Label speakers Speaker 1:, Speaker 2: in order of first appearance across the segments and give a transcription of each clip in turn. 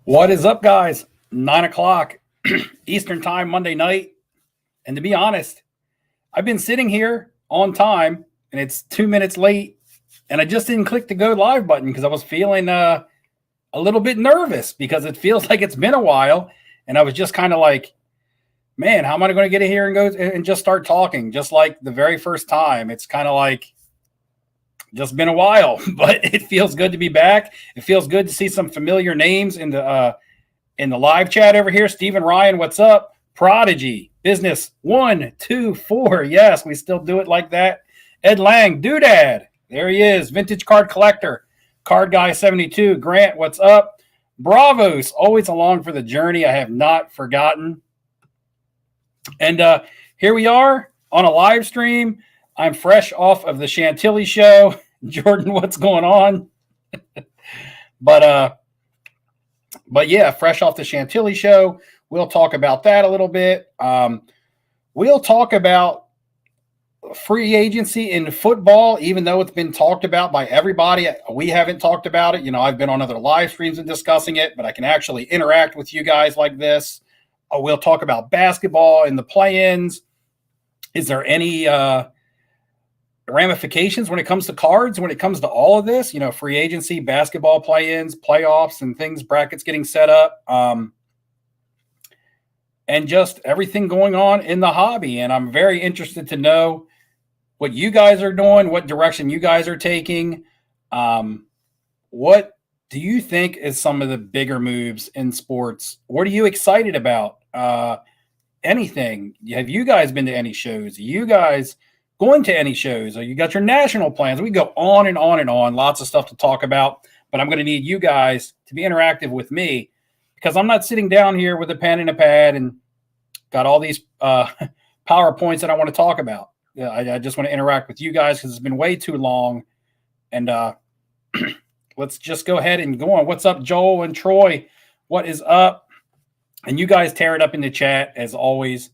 Speaker 1: What is up, guys? 9 o'clock Eastern time, Monday night. And to be honest, I've been sitting here on time and it's 2 minutes late. And I just didn't click the go live button because I was feeling a little bit nervous because it feels like it's been a while. And I was just kind of like, man, how am I going to get in here and go and just start talking? Just like the very first time. It's kind of like just been a while, but it feels good to be back. It feels good to see some familiar names in the live chat over here. Stephen Ryan, what's up? Prodigy, Business 124. Yes, we still do it like that. Ed Lang, Doodad. There he is. Vintage Card Collector. Card Guy 72. Grant, what's up? Bravos, always along for the journey. I have not forgotten. And here we are on a live stream. I'm fresh off of the Chantilly show. Jordan, what's going on? But yeah, fresh off the Chantilly show. We'll talk about that a little bit. We'll talk about free agency in football, even though it's been talked about by everybody. We haven't talked about it. You know, I've been on other live streams and discussing it, but I can actually interact with you guys like this. We'll talk about basketball and the play-ins. Is there any ramifications when it comes to cards, when it comes to all of this, you know, free agency, basketball play-ins, playoffs and things, brackets getting set up, and just everything going on in the hobby. And I'm very interested to know what you guys are doing, what direction you guys are taking. What do you think is some of the bigger moves in sports? What are you excited about? Anything? Have you guys been to any shows? Are you guys going to any shows? Or you got your national plans? We go on and on and on. Lots of stuff to talk about, but I'm going to need you guys to be interactive with me because I'm not sitting down here with a pen and a pad and got all these PowerPoints that I want to talk about. Yeah, I just want to interact with you guys because it's been way too long. And let's just go ahead and go on. What's up, Joel and Troy? What is up? And you guys tear it up in the chat as always.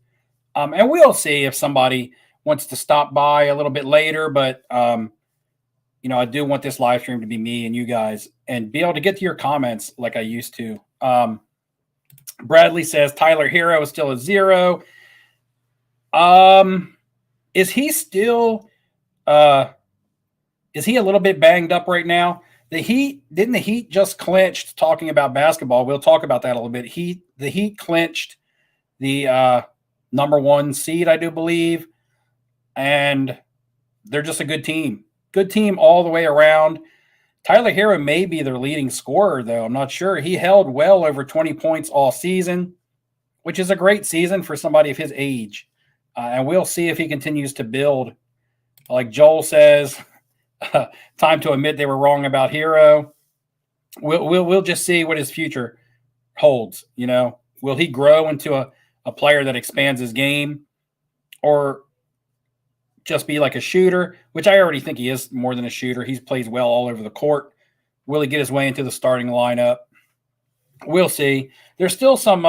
Speaker 1: And we'll see if somebody wants to stop by a little bit later, but you know, I do want this live stream to be me and you guys and be able to get to your comments like I used to. Bradley says Tyler Hero is still a 0. Is he still is he a little bit banged up right now? Didn't the Heat just clinched, talking about basketball? We'll talk about that a little bit. The Heat clinched the number 1 seed, I do believe. And they're just a good team. Good team all the way around. Tyler Hero may be their leading scorer, though. I'm not sure. He held well over 20 points all season, which is a great season for somebody of his age. And we'll see if he continues to build. Like Joel says, time to admit they were wrong about Hero. We'll just see what his future holds. You know, will he grow into a player that expands his game, or just be like a shooter, which I already think he is more than a shooter. He plays well all over the court. Will he get his way into the starting lineup? We'll see. There's still some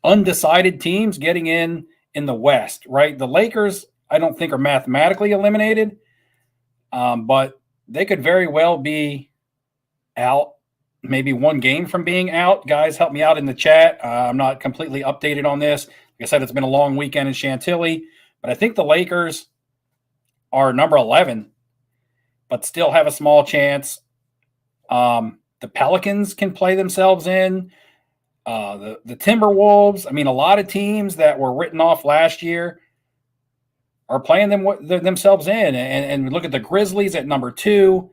Speaker 1: undecided teams getting in the West, right? The Lakers, I don't think, are mathematically eliminated, but they could very well be out, maybe one game from being out. Guys, help me out in the chat. I'm not completely updated on this. Like I said, it's been a long weekend in Chantilly, but I think the Lakers are number 11, but still have a small chance. The Pelicans can play themselves in. The Timberwolves, I mean, a lot of teams that were written off last year are playing themselves in. And look at the Grizzlies at number 2.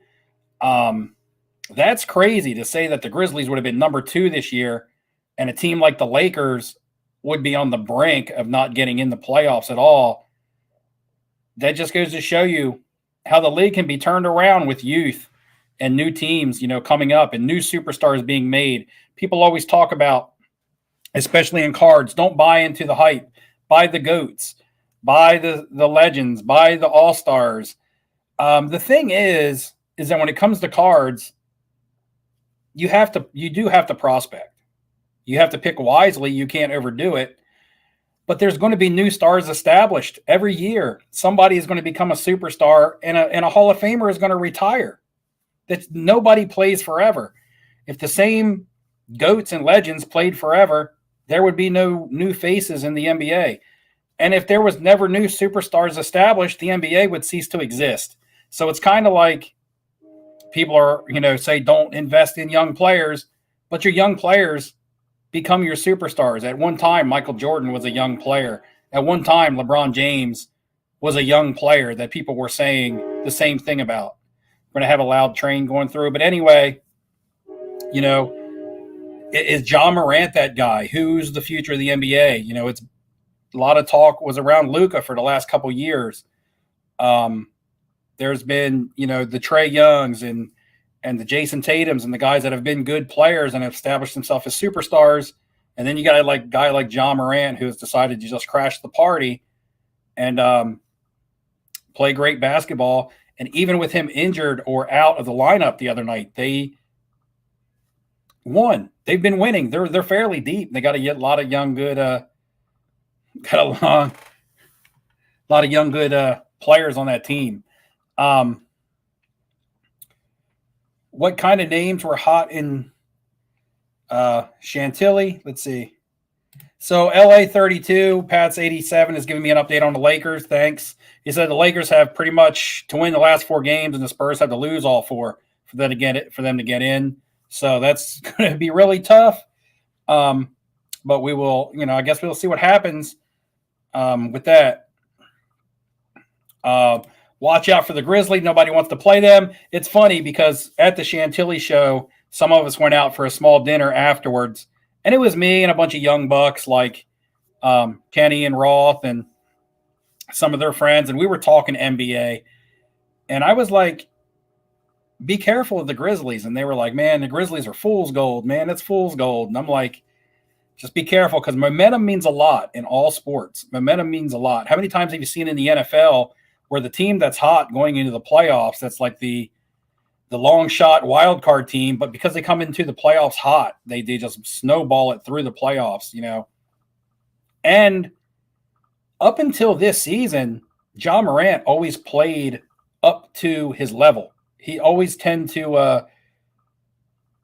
Speaker 1: That's crazy to say that the Grizzlies would have been number 2 this year, and a team like the Lakers would be on the brink of not getting in the playoffs at all. That just goes to show you how the league can be turned around with youth and new teams, you know, coming up and new superstars being made. People always talk about, especially in cards, don't buy into the hype. Buy the GOATs, buy the legends, buy the all-stars. The thing is that when it comes to cards, you do have to prospect. You have to pick wisely. You can't overdo it. But there's going to be new stars established every year. Somebody is going to become a superstar, and a Hall of Famer is going to retire. That nobody plays forever. If the same GOATs and legends played forever, there would be no new faces in the NBA. And if there was never new superstars established, the NBA would cease to exist. So it's kind of like people are, say don't invest in young players, but your young players become your superstars. At one time, Michael Jordan was a young player. At one time, LeBron James was a young player that people were saying the same thing about. We're going to have a loud train going through. But anyway, is Ja Morant that guy? Who's the future of the NBA? It's a lot of talk was around Luka for the last couple years. There's been, the Trey Youngs and the Jason Tatums and the guys that have been good players and have established themselves as superstars. And then you got a guy like Ja Morant who has decided to just crash the party and play great basketball. And even with him injured or out of the lineup the other night, they won. They've been winning. They're fairly deep. They got a lot of young good players on that team. What kind of names were hot in Chantilly? Let's see. So LA 32, Pat's 87 is giving me an update on the Lakers. Thanks. He said the Lakers have pretty much to win the last 4 games, and the Spurs have to lose all 4 for them to get in. So that's going to be really tough. But we will, I guess we'll see what happens with that. Watch out for the Grizzlies. Nobody wants to play them. It's funny because at the Chantilly show, some of us went out for a small dinner afterwards, and it was me and a bunch of young bucks like Kenny and Roth and some of their friends, and we were talking NBA. And I was like, be careful of the Grizzlies. And they were like, man, the Grizzlies are fool's gold, man. It's fool's gold. And I'm like, just be careful because momentum means a lot in all sports. Momentum means a lot. How many times have you seen in the NFL where the team that's hot going into the playoffs, that's like the long shot wild card team, but because they come into the playoffs hot, they just snowball it through the playoffs, And up until this season, Ja Morant always played up to his level. He always tended to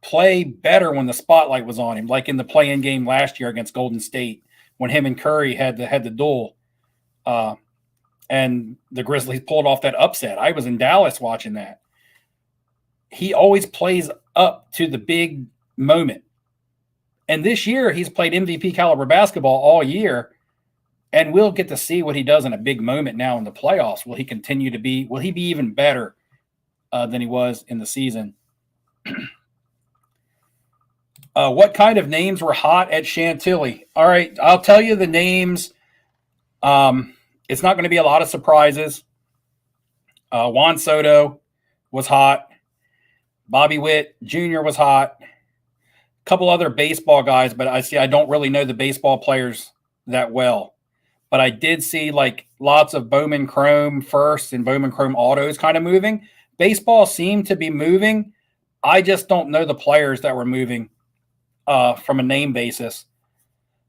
Speaker 1: play better when the spotlight was on him, like in the play-in game last year against Golden State when him and Curry had the duel. And the Grizzlies pulled off that upset. I was in Dallas watching that. He always plays up to the big moment. And this year, he's played MVP caliber basketball all year, and we'll get to see what he does in a big moment now in the playoffs. Will he be even better than he was in the season? What kind of names were hot at Chantilly? All right, I'll tell you the names. It's not going to be a lot of surprises. Juan Soto was hot. Bobby Witt Jr. was hot. A couple other baseball guys, but I don't really know the baseball players that well. But I did see like lots of Bowman Chrome first and Bowman Chrome autos kind of moving. Baseball seemed to be moving. I just don't know the players that were moving from a name basis.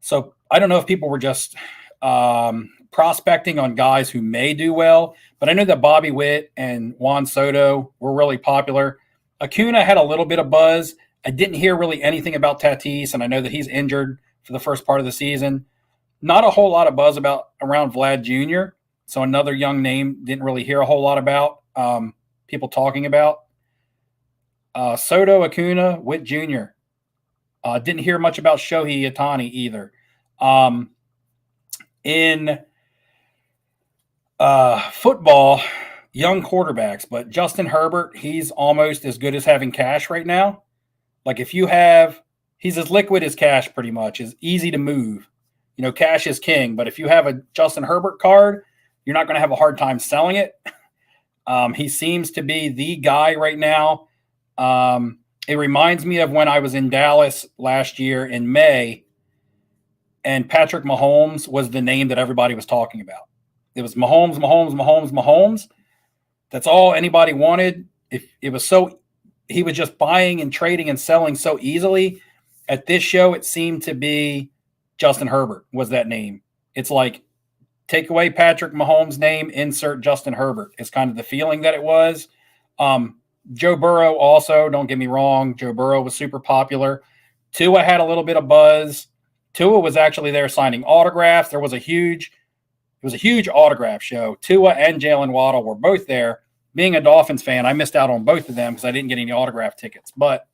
Speaker 1: So I don't know if people were just prospecting on guys who may do well, but I know that Bobby Witt and Juan Soto were really popular. Acuna had a little bit of buzz. I didn't hear really anything about Tatis, and I know that he's injured for the first part of the season. Not a whole lot of buzz around Vlad Jr., so another young name didn't really hear a whole lot about people talking about. Soto, Acuna, Witt Jr. Didn't hear much about Shohei Ohtani either. In football, young quarterbacks, but Justin Herbert, he's almost as good as having cash right now. Like he's as liquid as cash pretty much, is easy to move. Cash is king, but if you have a Justin Herbert card, you're not going to have a hard time selling it. He seems to be the guy right now. It reminds me of when I was in Dallas last year in May, and Patrick Mahomes was the name that everybody was talking about. It was Mahomes. That's all anybody wanted. He was just buying and trading and selling so easily. At this show, it seemed to be Justin Herbert was that name. It's like, take away Patrick Mahomes' name, insert Justin Herbert. It's kind of the feeling that it was. Joe Burrow also, don't get me wrong, Joe Burrow was super popular. Tua had a little bit of buzz. Tua was actually there signing autographs. It was a huge autograph show. Tua and Jalen Waddle were both there. Being a Dolphins fan, I missed out on both of them because I didn't get any autograph tickets, but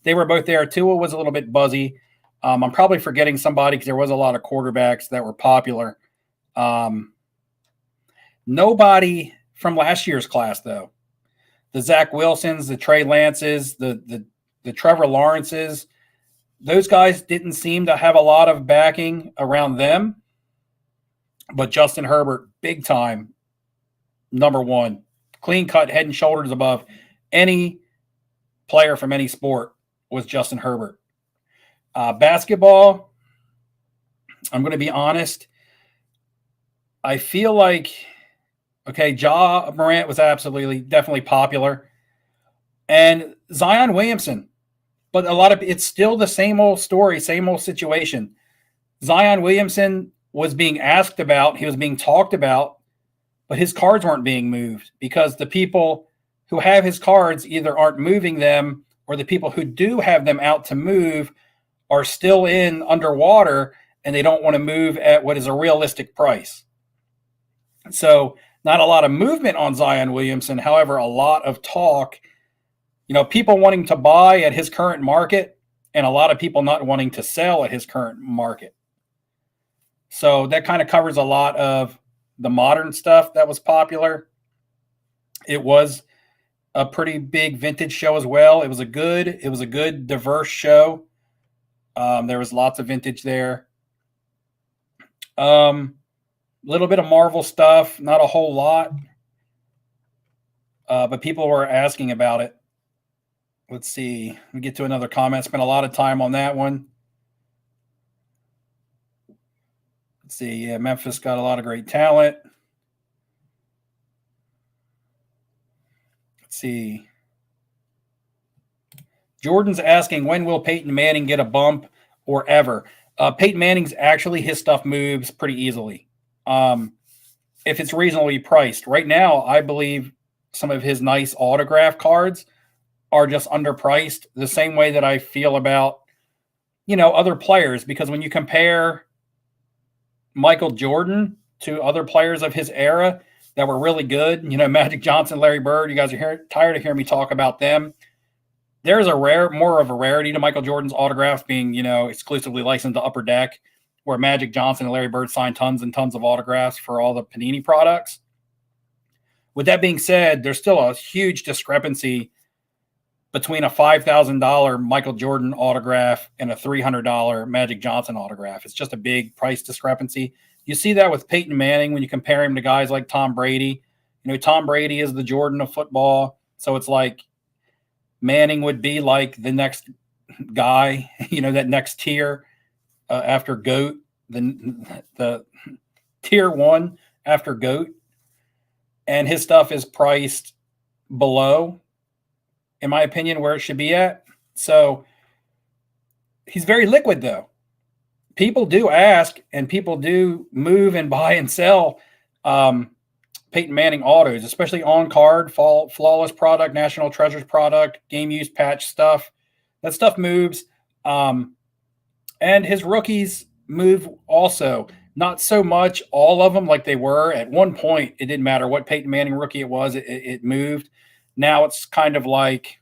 Speaker 1: they were both there. Tua was a little bit buzzy. I'm probably forgetting somebody because there was a lot of quarterbacks that were popular. Nobody from last year's class, though. The Zach Wilsons, the Trey Lances, the Trevor Lawrences, those guys didn't seem to have a lot of backing around them. But Justin Herbert, big time, number one, clean cut, head and shoulders above any player from any sport was Justin Herbert. Basketball, I'm going to be honest. I feel like, okay, Ja Morant was definitely popular. And Zion Williamson. But it's still the same old story, same old situation. Zion Williamson was being asked about, he was being talked about, but his cards weren't being moved because the people who have his cards either aren't moving them, or the people who do have them out to move are still in underwater and they don't want to move at what is a realistic price. So not a lot of movement on Zion Williamson. However, a lot of talk, people wanting to buy at his current market and a lot of people not wanting to sell at his current market. So that kind of covers a lot of the modern stuff that was popular. It was a pretty big vintage show as well. It was a good diverse show. There was lots of vintage there. A little bit of Marvel stuff, not a whole lot. But people were asking about it. Let's see. We get to another comment. Spent a lot of time on that one. Let's see. Yeah, Memphis got a lot of great talent. Let's see. Jordan's asking, when will Peyton Manning get a bump or ever? Peyton Manning's his stuff moves pretty easily. If it's reasonably priced. Right now, I believe some of his nice autograph cards are just underpriced, the same way that I feel about, other players, because when you compare Michael Jordan to other players of his era that were really good, Magic Johnson, Larry Bird, you guys are tired of hearing me talk about them. There's more of a rarity to Michael Jordan's autographs being, exclusively licensed to Upper Deck, where Magic Johnson and Larry Bird signed tons and tons of autographs for all the Panini products. With that being said, there's still a huge discrepancy between a $5,000 Michael Jordan autograph and a $300 Magic Johnson autograph. It's just a big price discrepancy. You see that with Peyton Manning when you compare him to guys like Tom Brady. Tom Brady is the Jordan of football. So it's like Manning would be like the next guy, that next tier after GOAT, the tier one after GOAT. And his stuff is priced below, in my opinion, where it should be at. So he's very liquid, though. People do ask, and people do move and buy and sell Peyton Manning autos, especially on-card, flawless product, National Treasures product, game-use patch stuff. That stuff moves. And his rookies move also. Not so much all of them like they were. At one point, it didn't matter what Peyton Manning rookie it was, it moved. Now it's kind of like,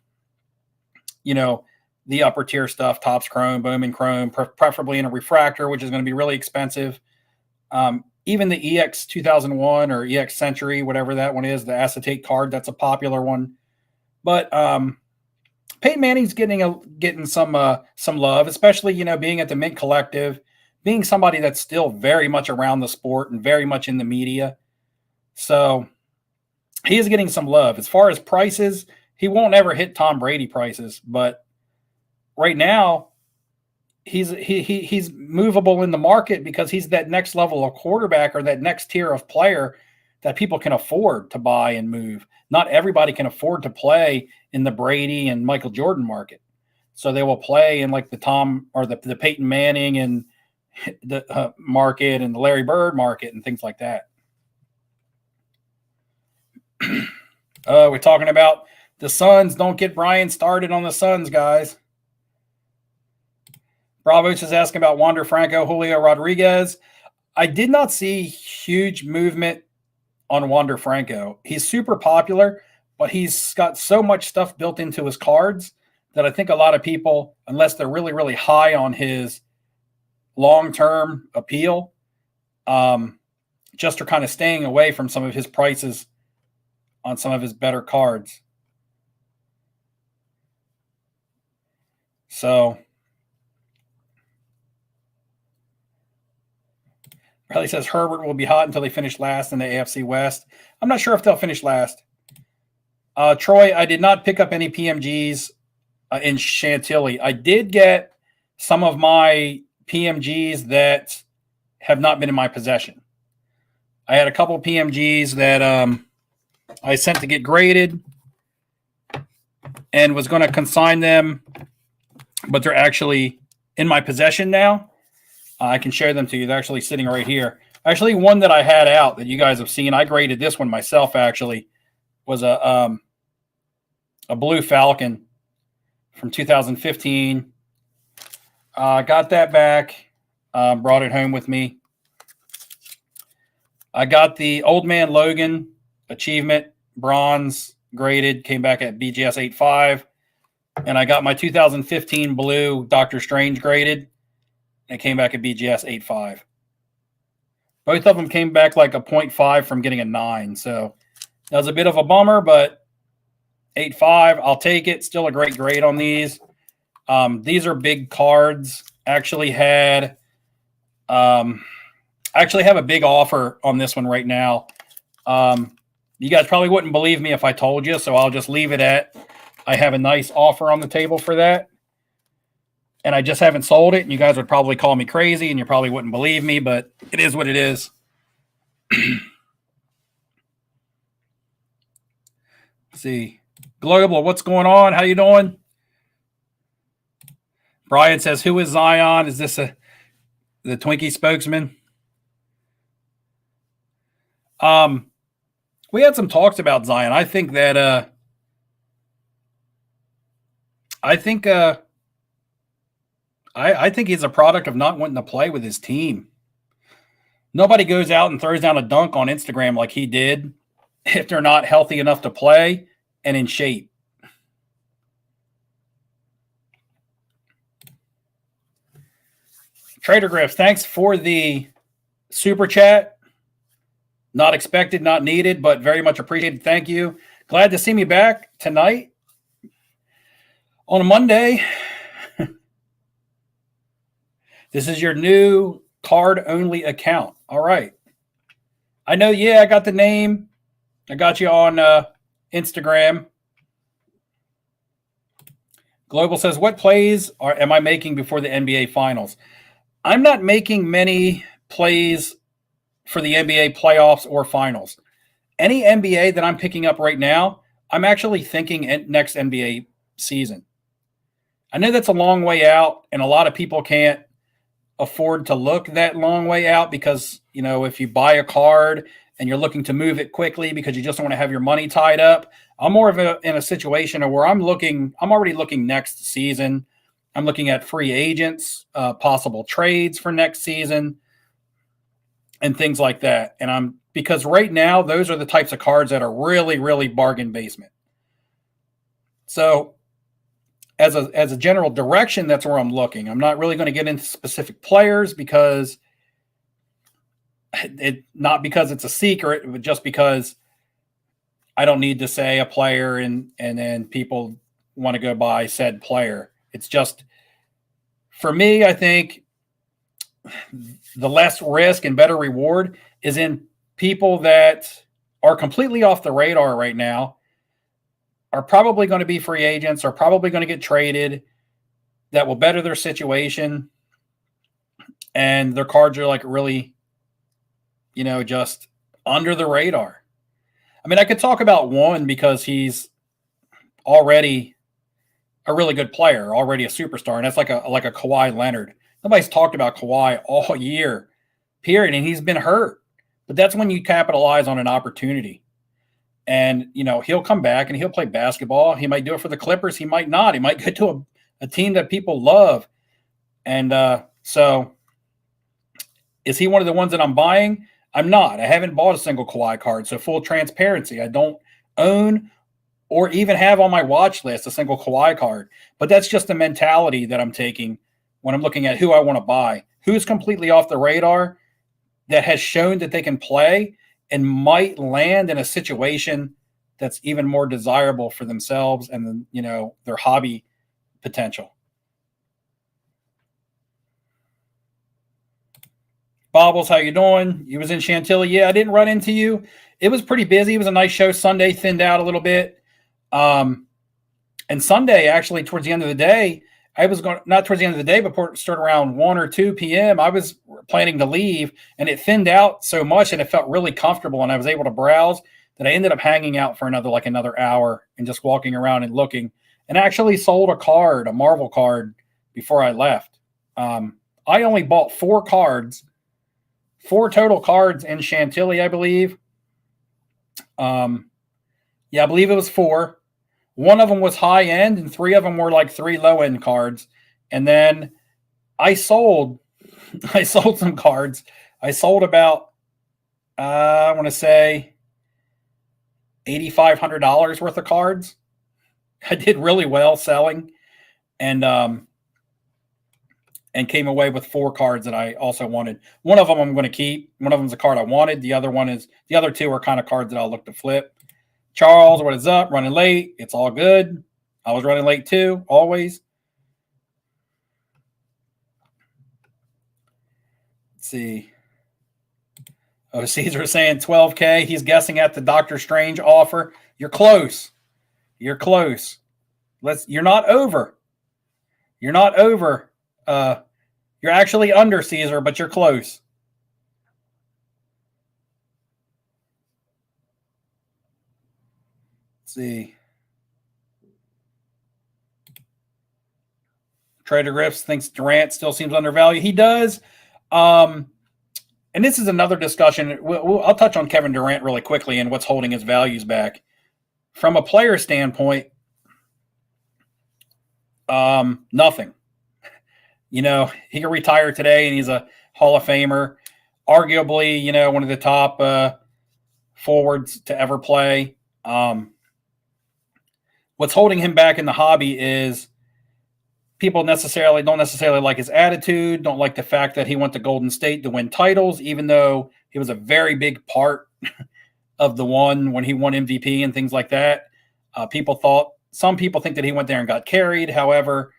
Speaker 1: the upper tier stuff, Topps Chrome, Bowman Chrome, preferably in a refractor, which is going to be really expensive. Even the EX 2001 or EX Century, whatever that one is, the acetate card, that's a popular one. But Peyton Manning's getting some love, especially, being at the Mint Collective, being somebody that's still very much around the sport and very much in the media. So he is getting some love. As far as prices, he won't ever hit Tom Brady prices, but right now he's movable in the market because he's that next level of quarterback or that next tier of player that people can afford to buy and move. Not everybody can afford to play in the Brady and Michael Jordan market. So they will play in like the Tom or the Peyton Manning and the market and the Larry Bird market and things like that. We're talking about The Suns, don't get Brian started on the Suns, guys. Bravos is asking about Wander Franco, Julio Rodriguez. I did not see huge movement on Wander Franco. He's super popular, but he's got so much stuff built into his cards that I think a lot of people, unless they're really, really high on his long-term appeal, just are kind of staying away from some of his prices on some of his better cards. So Riley says Herbert will be hot until they finish last in the AFC West. I'm not sure if they'll finish last. Troy, I did not pick up any PMGs in Chantilly. I did get some of my PMGs that have not been in my possession. I had a couple of PMGs that I sent to get graded and was going to consign them, but they're actually in my possession now. I can share them to you. They're actually sitting right here. Actually, one that I had out that you guys have seen, I graded this one myself, actually, was a Blue Falcon from 2015. Got that back, brought it home with me. I got the Old Man Logan Achievement Bronze graded, came back at BGS 8.5. And I got my 2015 Blue Doctor Strange graded. It came back at BGS 8.5. Both of them came back like a 0.5 from getting a 9. So that was a bit of a bummer, but 8.5, I'll take it. Still a great grade on these. These are big cards. Actually have a big offer on this one right now. You guys probably wouldn't believe me if I told you, so I'll just leave it at I have a nice offer on the table for that. And I just haven't sold it, and you guys would probably call me crazy, and you probably wouldn't believe me, but it is what it is. Let's see. Global, what's going on? How you doing? Brian says, who is Zion? Is this the Twinkie spokesman? We had some talks about Zion. I think that I think he's a product of not wanting to play with his team. Nobody goes out and throws down a dunk on Instagram like he did if they're not healthy enough to play and in shape. Trader Griff, thanks for the super chat. Not expected, not needed, but very much appreciated. Thank you. Glad to see me back tonight on a Monday. This is your new card-only account. All right. I know, I got the name. I got you on Instagram. Global says, what plays am I making before the NBA Finals? I'm not making many plays for the NBA playoffs or finals. Any NBA that I'm picking up right now, I'm actually thinking next NBA season. I know that's a long way out, and a lot of people can't afford to look that long way out because, if you buy a card and you're looking to move it quickly because you just don't want to have your money tied up. I'm more of in a situation where I'm already looking next season. I'm looking at free agents, possible trades for next season, and things like that. And because right now, those are the types of cards that are really, really bargain basement. So as a general direction, that's where I'm looking. I'm not really going to get into specific players because not because it's a secret, but just because I don't need to say a player and then people want to go buy said player. It's just, for me, I think the less risk and better reward is in people that are completely off the radar right now, are probably going to be free agents, are probably going to get traded, that will better their situation, and their cards are like really, just under the radar. I mean, I could talk about one because he's already a really good player, already a superstar, and that's like a Kawhi Leonard. Nobody's talked about Kawhi all year, period, and he's been hurt. But that's when you capitalize on an opportunity. And, he'll come back and he'll play basketball. He might do it for the Clippers. He might not. He might go to a team that people love. And so is he one of the ones that I'm buying? I'm not. I haven't bought a single Kawhi card. So full transparency, I don't own or even have on my watch list a single Kawhi card. But that's just the mentality that I'm taking when I'm looking at who I want to buy. Who's completely off the radar that has shown that they can play and might land in a situation that's even more desirable for themselves and their hobby potential. Bobbles, how you doing? You was in Chantilly. Yeah, I didn't run into you. It was pretty busy. It was a nice show. Sunday thinned out a little bit. And Sunday, actually, towards the end of the day, I was going, not towards the end of the day, but start around 1 or 2 p.m. I was planning to leave, and it thinned out so much, and it felt really comfortable, and I was able to browse that I ended up hanging out for another hour and just walking around and looking, and actually sold a Marvel card, before I left. I only bought 4 total cards in Chantilly, I believe. I believe it was 4. One of them was high end, and 3 of them were like 3 low end cards. And then I sold some cards. I sold about, I want to say $8,500 worth of cards. I did really well selling, and came away with 4 cards that I also wanted. One of them I'm going to keep. One of them is a card I wanted. The other 2 are kind of cards that I'll look to flip. Charles, what is up? Running late. It's all good. I was running late too, always. Let's see. Oh, Caesar saying 12K. He's guessing at the Doctor Strange offer. You're close. You're close. You're not over. You're not over. You're actually under, Caesar, but you're close. See. Trader Griffs thinks Durant still seems undervalued. He does. And this is another discussion. I'll touch on Kevin Durant really quickly and what's holding his values back. From a player standpoint, nothing. He can retire today, and he's a Hall of Famer. Arguably, one of the top forwards to ever play. What's holding him back in the hobby is people don't necessarily like his attitude, don't like the fact that he went to Golden State to win titles, even though he was a very big part of the one when he won MVP and things like that. Some people think that he went there and got carried. However,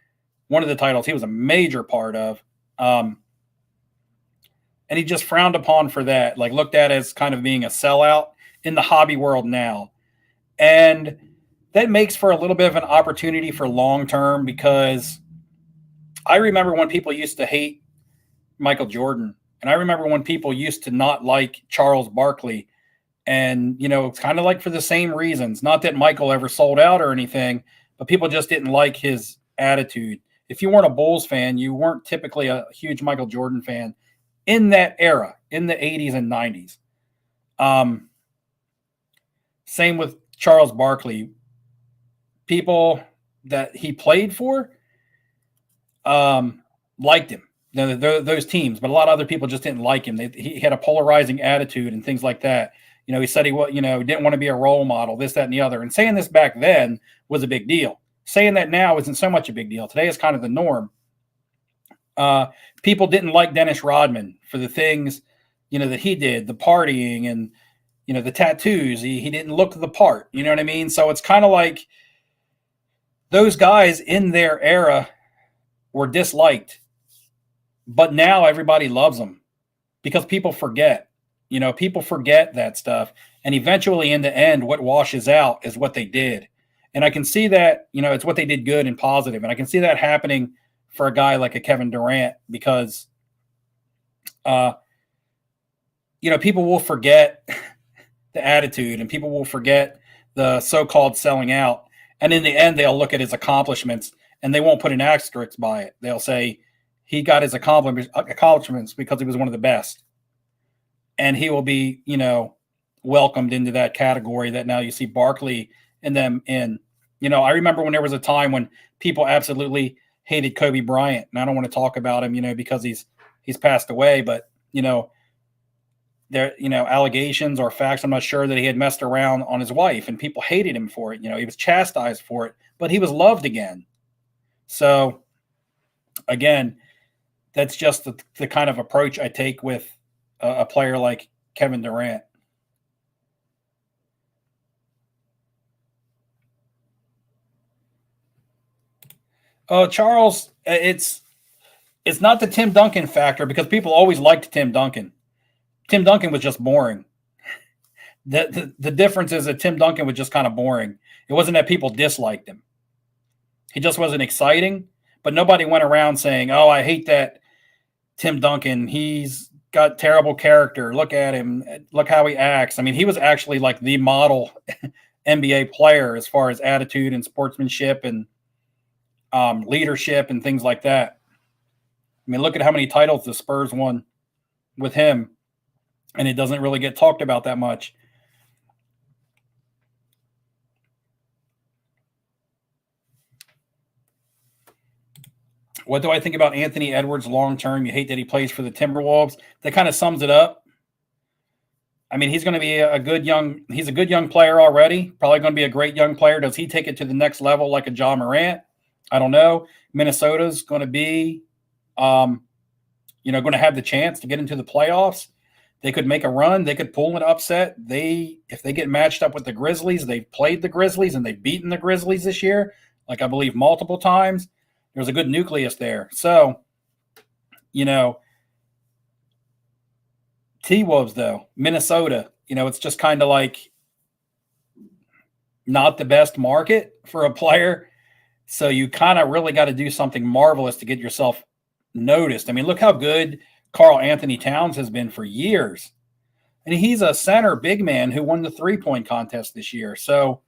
Speaker 1: one of the titles he was a major part of. And he just frowned upon for that, like looked at as kind of being a sellout in the hobby world now. And that makes for a little bit of an opportunity for long-term, because I remember when people used to hate Michael Jordan, and I remember when people used to not like Charles Barkley, and, it's kind of like for the same reasons. Not that Michael ever sold out or anything, but people just didn't like his attitude. If you weren't a Bulls fan, you weren't typically a huge Michael Jordan fan in that era, in the 80s and 90s. Same with Charles Barkley. People that he played for liked him, those teams, but a lot of other people just didn't like him. He had a polarizing attitude and things like that. He said he didn't want to be a role model, this, that, and the other. And saying this back then was a big deal. Saying that now isn't so much a big deal. Today is kind of the norm. People didn't like Dennis Rodman for the things, that he did, the partying and, the tattoos. He didn't look the part. You know what I mean? So it's kind of like those guys in their era were disliked, but now everybody loves them because people forget. People forget that stuff. And eventually, in the end, what washes out is what they did. And I can see that, it's what they did good and positive. And I can see that happening for a guy like a Kevin Durant because, people will forget the attitude and people will forget the so-called selling out. And in the end, they'll look at his accomplishments and they won't put an asterisk by it. They'll say he got his accomplishments because he was one of the best. And he will be, welcomed into that category that now you see Barkley and them in. I remember when there was a time when people absolutely hated Kobe Bryant, and I don't want to talk about him, because he's passed away, but there, allegations or facts, I'm not sure, that he had messed around on his wife, and people hated him for it. He was chastised for it, but he was loved again. So again, that's just the kind of approach I take with a player like Kevin Durant. Charles, it's not the Tim Duncan factor, because people always liked Tim Duncan. Tim Duncan was just boring. The difference is that Tim Duncan was just kind of boring. It wasn't that people disliked him. He just wasn't exciting, but nobody went around saying, "Oh, I hate that Tim Duncan. He's got terrible character. Look at him. Look how he acts." I mean, he was actually like the model NBA player as far as attitude and sportsmanship and leadership and things like that. I mean, look at how many titles the Spurs won with him, and it doesn't really get talked about that much. What do I think about Anthony Edwards long term? You hate that he plays for the Timberwolves. That kind of sums it up. I mean, he's going to be he's a good young player already. Probably going to be a great young player. Does he take it to the next level like a Ja Morant? I don't know. Minnesota's going to be, going to have the chance to get into the playoffs. They could make a run. They could pull an upset. If they get matched up with the Grizzlies, they've played the Grizzlies and they've beaten the Grizzlies this year, like I believe multiple times. There's a good nucleus there. So, T-Wolves, though, Minnesota, it's just kind of like not the best market for a player. So you kind of really got to do something marvelous to get yourself noticed. I mean, look how good Karl Anthony Towns has been for years. And he's a center big man who won the 3-point contest this year. So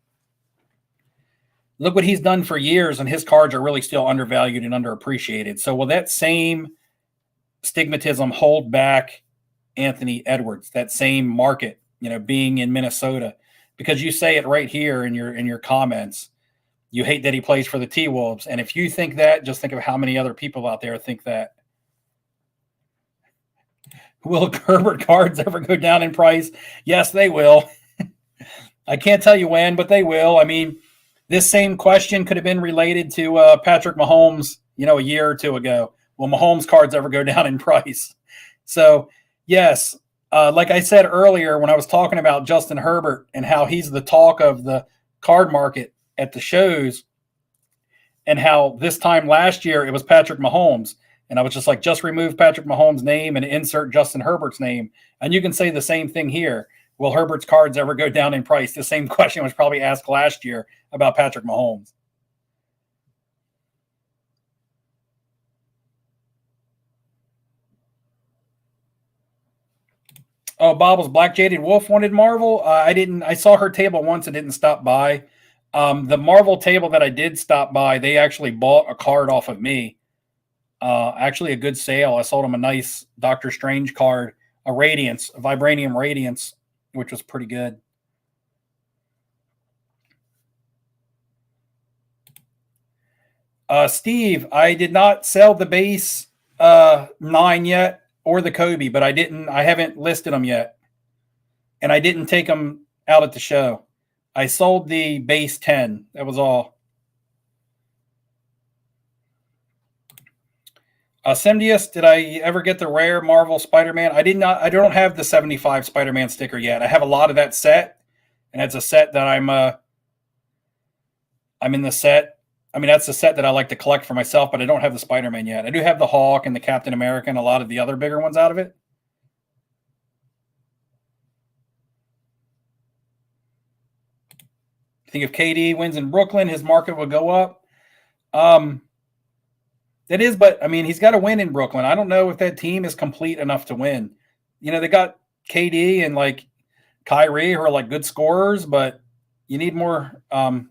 Speaker 1: look what he's done for years, and his cards are really still undervalued and underappreciated. So will that same stigmatism hold back Anthony Edwards, that same market, being in Minnesota? Because you say it right here in your comments. You hate that he plays for the T-Wolves. And if you think that, just think of how many other people out there think that. Will Herbert cards ever go down in price? Yes, they will. I can't tell you when, but they will. I mean, this same question could have been related to Patrick Mahomes, a year or two ago. Will Mahomes cards ever go down in price? So, yes, like I said earlier when I was talking about Justin Herbert and how he's the talk of the card market at the shows, and how this time last year it was Patrick Mahomes. And I was just like, just remove Patrick Mahomes' name and insert Justin Herbert's name. And you can say the same thing here. Will Herbert's cards ever go down in price? The same question was probably asked last year about Patrick Mahomes. Oh, Bobble's Black Jaded Wolf wanted Marvel. I saw her table once and didn't stop by. The Marvel table that I did stop by, they actually bought a card off of me. Actually a good sale. I sold them a nice Doctor Strange card, a Vibranium Radiance, which was pretty good. Steve, I did not sell the base 9 yet or the Kobe, but I haven't listed them yet. And I didn't take them out at the show. I sold the base 10. That was all. Semdius, did I ever get the rare Marvel Spider-Man? I did not. I don't have the 75 Spider-Man sticker yet. I have a lot of that set, and it's a set that I'm in the set. I mean, that's the set that I like to collect for myself, but I don't have the Spider-Man yet. I do have the Hulk and the Captain America and a lot of the other bigger ones out of it. I think if KD wins in Brooklyn, his market will go up. It is, but I mean, he's got to win in Brooklyn. I don't know if that team is complete enough to win. They got KD and like Kyrie who are like good scorers, but you need more than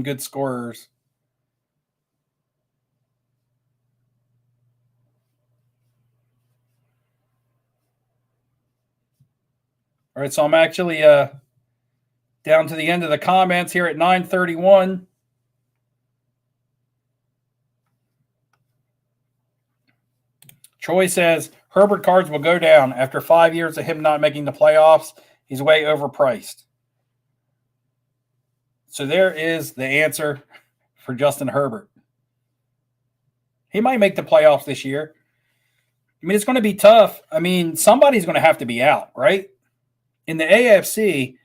Speaker 1: good scorers. All right, so I'm actually down to the end of the comments here at 9:31. Troy says Herbert cards will go down after 5 years of him not making the playoffs. He's way overpriced. So there is the answer for Justin Herbert. He might make the playoffs this year. I mean, it's going to be tough. I mean, somebody's going to have to be out, right? In the AFC,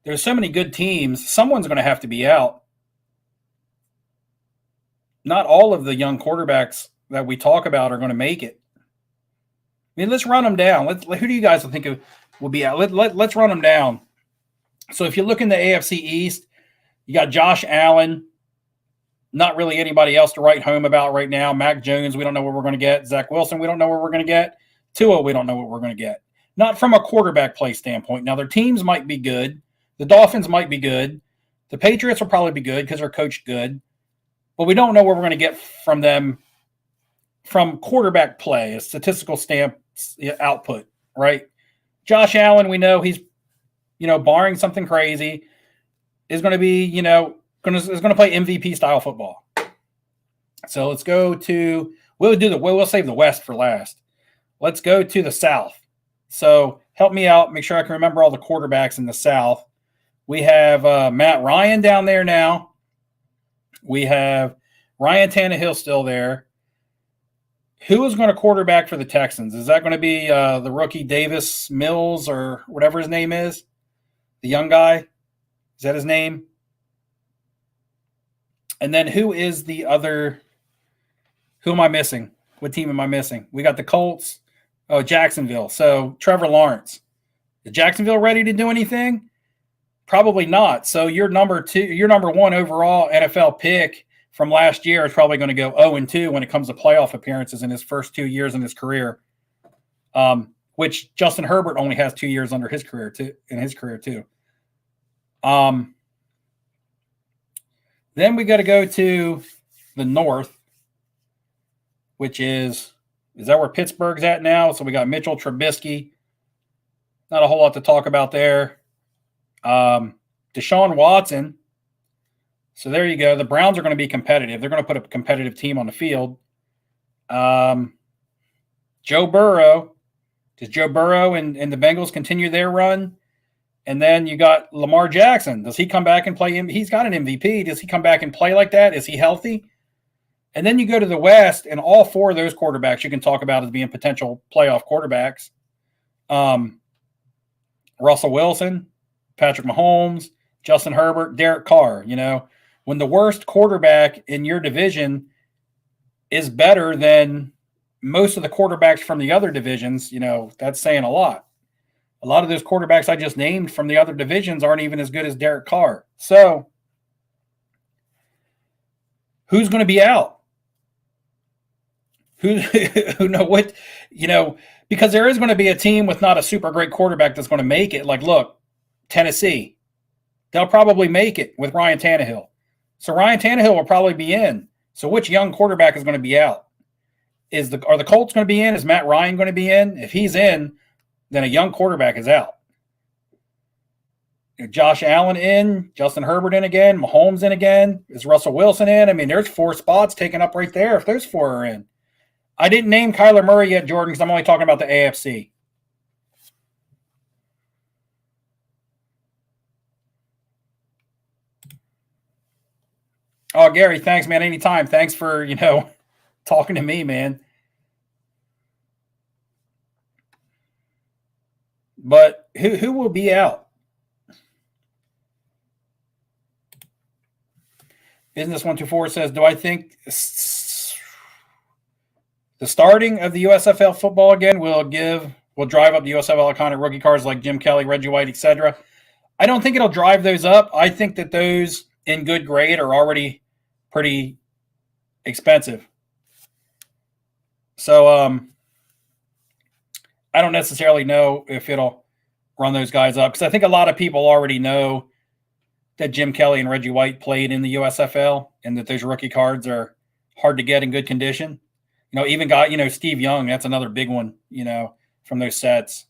Speaker 1: there's so many good teams. Someone's going to have to be out. Not all of the young quarterbacks that we talk about are going to make it. I mean, let's run them down. Who do you guys think will be out? Let's run them down. So if you look in the AFC East, you got Josh Allen. Not really anybody else to write home about right now. Mac Jones, we don't know what we're going to get. Zach Wilson, we don't know what we're going to get. Tua, we don't know what we're going to get. Not from a quarterback play standpoint. Now, their teams might be good. The Dolphins might be good. The Patriots will probably be good because they're coached good. But we don't know what we're going to get from them from quarterback play, a statistical stamp output, right? Josh Allen, we know he's, barring something crazy, is going to be, is going to play MVP style football. So let's go to we'll save the West for last. Let's go to the South. So help me out, make sure I can remember all the quarterbacks in the South. We have Matt Ryan down there now. We have Ryan Tannehill still there. Who is going to quarterback for the Texans? Is that going to be the rookie Davis Mills or whatever his name is? The young guy? Is that his name? And then who is the other? Who am I missing? What team am I missing? We got the Colts. Oh, Jacksonville. So Trevor Lawrence. Is Jacksonville ready to do anything? Probably not. So your number one overall NFL pick from last year is probably going to go 0-2 when it comes to playoff appearances in his first 2 years in his career. Which Justin Herbert only has 2 years under his career too. Then we got to go to the North, which is that where Pittsburgh's at now? So we got Mitchell Trubisky. Not a whole lot to talk about there. Deshaun Watson. So there you go. The Browns are going to be competitive. They're going to put a competitive team on the field. Joe Burrow. Does Joe Burrow and the Bengals continue their run? And then you got Lamar Jackson. Does he come back and play? He's got an MVP. Does he come back and play like that? Is he healthy? And then you go to the West, and all four of those quarterbacks you can talk about as being potential playoff quarterbacks. Russell Wilson, Patrick Mahomes, Justin Herbert, Derek Carr. When the worst quarterback in your division is better than most of the quarterbacks from the other divisions, that's saying a lot. A lot of those quarterbacks I just named from the other divisions aren't even as good as Derek Carr. So who's going to be out? Who know what, because there is going to be a team with not a super great quarterback that's going to make it. Like, look, Tennessee, they'll probably make it with Ryan Tannehill. So Ryan Tannehill will probably be in. So which young quarterback is going to be out? Are the Colts going to be in? Is Matt Ryan going to be in? If he's in, then a young quarterback is out. Josh Allen in, Justin Herbert in again, Mahomes in again. Is Russell Wilson in? I mean, there's 4 spots taken up right there if those 4 are in. I didn't name Kyler Murray yet, Jordan, because I'm only talking about the AFC. Oh, Gary, thanks, man. Anytime. Thanks for, talking to me, man. But who will be out? Business 124 says, do I think the starting of the USFL football again will drive up the USFL iconic rookie cards like Jim Kelly, Reggie White, etc.? I don't think it'll drive those up. I think that those in good grade are already pretty expensive. So I don't necessarily know if it'll run those guys up because I think a lot of people already know that Jim Kelly and Reggie White played in the USFL and that those rookie cards are hard to get in good condition. Even got, Steve Young, that's another big one, from those sets.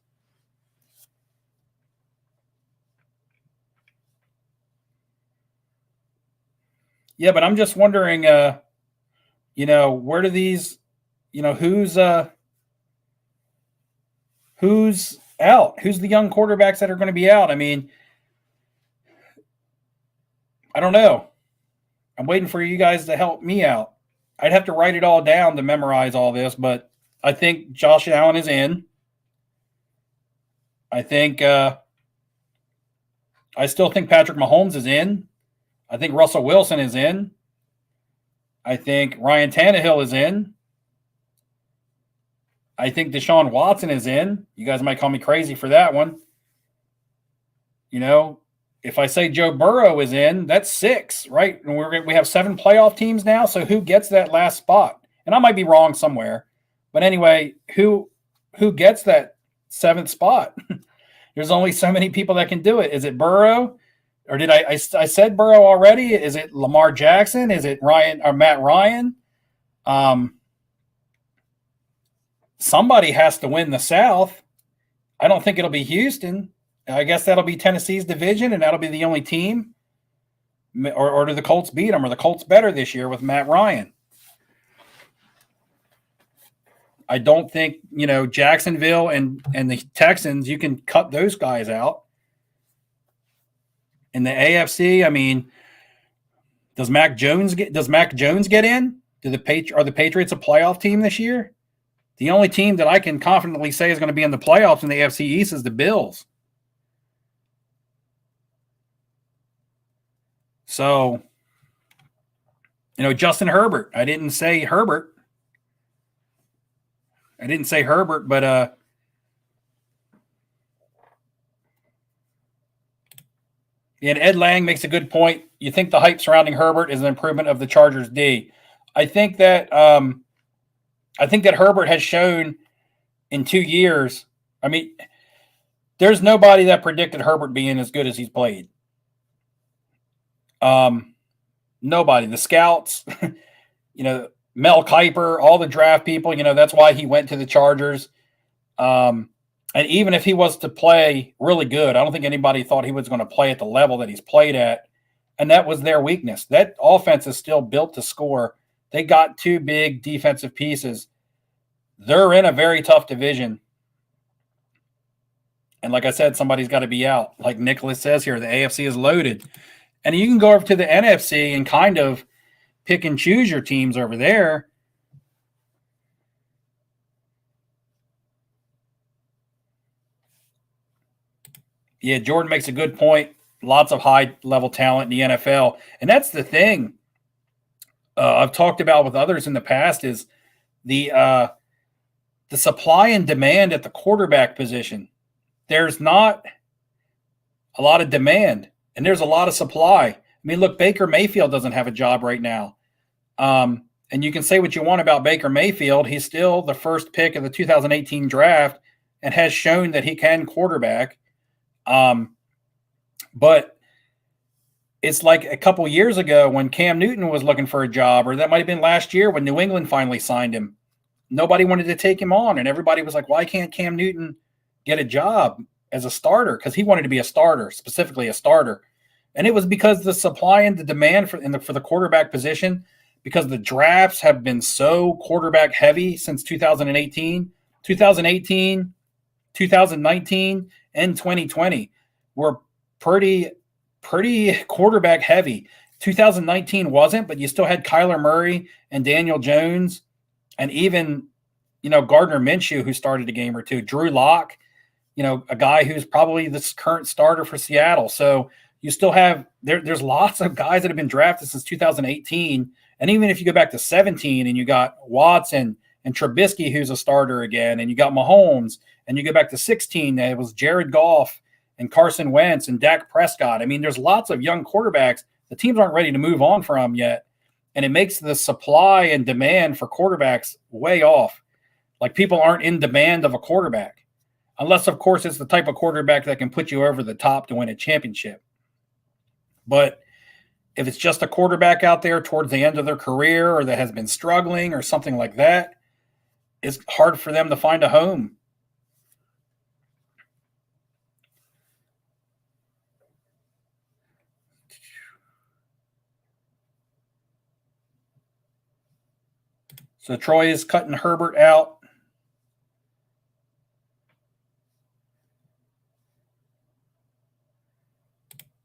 Speaker 1: Yeah, but I'm just wondering, where do these, who's out? Who's the young quarterbacks that are going to be out? I mean, I don't know. I'm waiting for you guys to help me out. I'd have to write it all down to memorize all this, but I think Josh Allen is in. I think I still think Patrick Mahomes is in. I think Russell Wilson is in. I think Ryan Tannehill is in. I think Deshaun Watson is in. You guys might call me crazy for that one. If I say Joe Burrow is in, that's 6, right? And we have 7 playoff teams now. So who gets that last spot? And I might be wrong somewhere, but anyway, who gets that 7th spot? There's only so many people that can do it. Is it Burrow, or did I said Burrow already? Is it Lamar Jackson? Is it Ryan or Matt Ryan? Somebody has to win the South. I don't think it'll be Houston. I guess that'll be Tennessee's division, and that'll be the only team. Or do the Colts beat them? Are the Colts better this year with Matt Ryan? I don't think, Jacksonville and the Texans, you can cut those guys out. In the AFC, I mean, does Mac Jones get in? Are the Patriots a playoff team this year? The only team that I can confidently say is going to be in the playoffs in the AFC East is the Bills. So, Justin Herbert. I didn't say Herbert, but and Ed Lang makes a good point. You think the hype surrounding Herbert is an improvement of the Chargers D. I think that Herbert has shown in 2 years. I mean, there's nobody that predicted Herbert being as good as he's played. Nobody. The scouts, Mel Kiper, all the draft people, that's why he went to the Chargers. And even if he was to play really good, I don't think anybody thought he was going to play at the level that he's played at. And that was their weakness. That offense is still built to score. They got 2 big defensive pieces. They're in a very tough division. And like I said, somebody's got to be out. Like Nicholas says here, the AFC is loaded. And you can go over to the NFC and kind of pick and choose your teams over there. Yeah, Jordan makes a good point. Lots of high-level talent in the NFL. And that's the thing I've talked about with others in the past is the supply and demand at the quarterback position. There's not a lot of demand, and there's a lot of supply. I mean, look, Baker Mayfield doesn't have a job right now. And you can say what you want about Baker Mayfield. He's still the first pick of the 2018 draft and has shown that he can quarterback. But it's like a couple years ago when Cam Newton was looking for a job, or that might have been last year when New England finally signed him. Nobody wanted to take him on, and everybody was like, why can't Cam Newton get a job as a starter? Because he wanted to be a starter, specifically a starter. And it was because the supply and the demand for the quarterback position, because the drafts have been so quarterback heavy since 2018, 2019, and 2020 were pretty quarterback heavy. 2019 wasn't, but you still had Kyler Murray and Daniel Jones and even, Gardner Minshew, who started a game or two, Drew Lock, a guy who's probably the current starter for Seattle. So you still have there's lots of guys that have been drafted since 2018. And even if you go back to 17 and you got Watson and Trubisky, who's a starter again, and you got Mahomes, and you go back to 16, it was Jared Goff and Carson Wentz and Dak Prescott. I mean, there's lots of young quarterbacks the teams aren't ready to move on from yet. And it makes the supply and demand for quarterbacks way off. Like people aren't in demand of a quarterback. Unless, of course, it's the type of quarterback that can put you over the top to win a championship. But if it's just a quarterback out there towards the end of their career or that has been struggling or something like that, it's hard for them to find a home. So Troy is cutting Herbert out.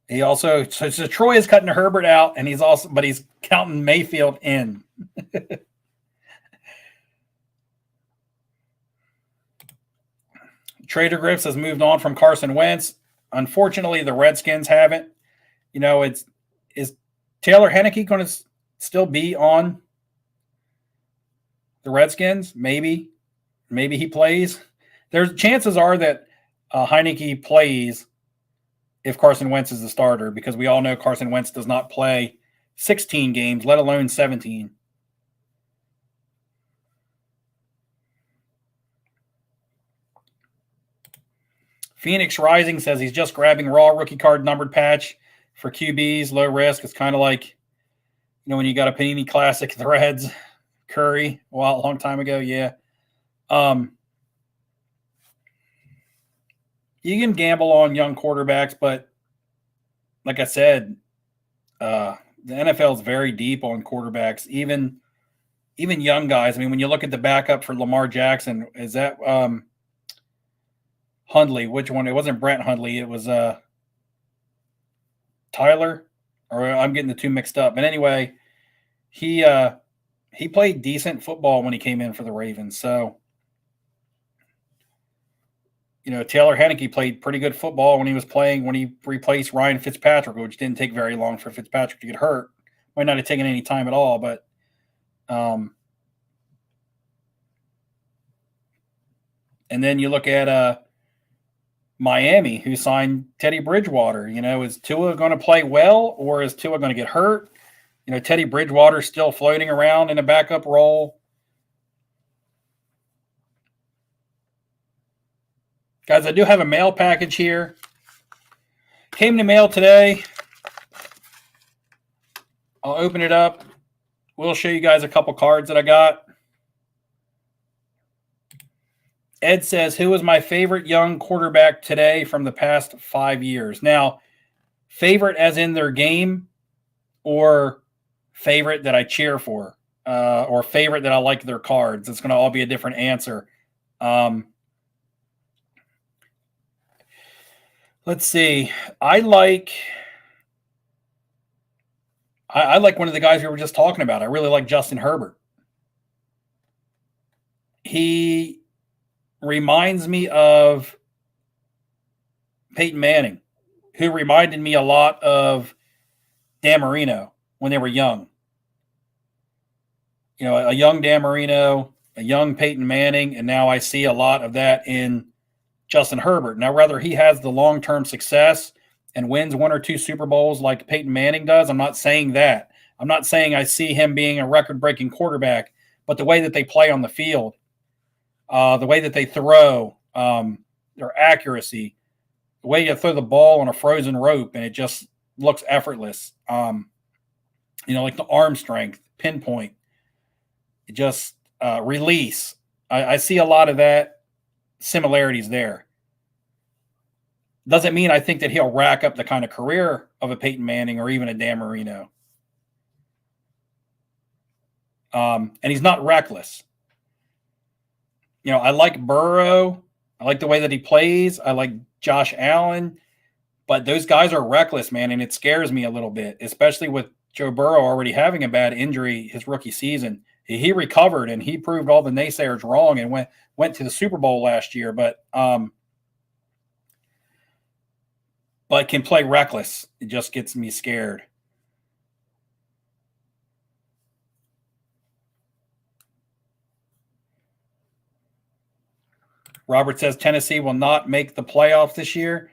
Speaker 1: He also so Troy is cutting Herbert out, and he's counting Mayfield in. Trader Grips has moved on from Carson Wentz. Unfortunately, the Redskins haven't. Is Taylor Heinicke going to still be on the Redskins? Maybe he plays. There's chances are that Heinicke plays if Carson Wentz is the starter, because we all know Carson Wentz does not play 16 games, let alone 17. Phoenix Rising says he's just grabbing raw rookie card numbered patch for QBs, low risk. It's kind of like, when you got a Panini Classic Threads, Curry, a long time ago, yeah. You can gamble on young quarterbacks, but like I said, the NFL is very deep on quarterbacks, even young guys. I mean, when you look at the backup for Lamar Jackson, is that Hundley? Which one? It wasn't Brent Hundley. It was Tyler, or I'm getting the two mixed up. But anyway, he played decent football when he came in for the Ravens. So, Taylor Heinicke played pretty good football when he replaced Ryan Fitzpatrick, which didn't take very long for Fitzpatrick to get hurt. Might not have taken any time at all, but and then you look at Miami, who signed Teddy Bridgewater. Is Tua going to play well, or is Tua going to get hurt? Teddy Bridgewater still floating around in a backup role. Guys, I do have a mail package here. Came to mail today. I'll open it up. We'll show you guys a couple cards that I got. Ed says, who was my favorite young quarterback today from the past 5 years? Now, favorite as in their game, or favorite that I cheer for, or favorite that I like their cards? It's going to all be a different answer. Let's see. I like one of the guys we were just talking about. I really like Justin Herbert. He reminds me of Peyton Manning, who reminded me a lot of Dan Marino when they were young. A young Dan Marino, a young Peyton Manning, and now I see a lot of that in Justin Herbert. Now, whether he has the long-term success and wins 1 or 2 Super Bowls like Peyton Manning does, I'm not saying that. I'm not saying I see him being a record-breaking quarterback, but the way that they play on the field, the way that they throw, their accuracy, the way you throw the ball on a frozen rope and it just looks effortless. Like the arm strength, pinpoint, just release. I see a lot of that similarities there. Doesn't mean I think that he'll rack up the kind of career of a Peyton Manning or even a Dan Marino. And he's not reckless. I like Burrow. I like the way that he plays. I like Josh Allen. But those guys are reckless, man, and it scares me a little bit, especially with Joe Burrow already having a bad injury his rookie season. He recovered, and he proved all the naysayers wrong and went to the Super Bowl last year, but can play reckless. It just gets me scared. Robert says Tennessee will not make the playoffs this year.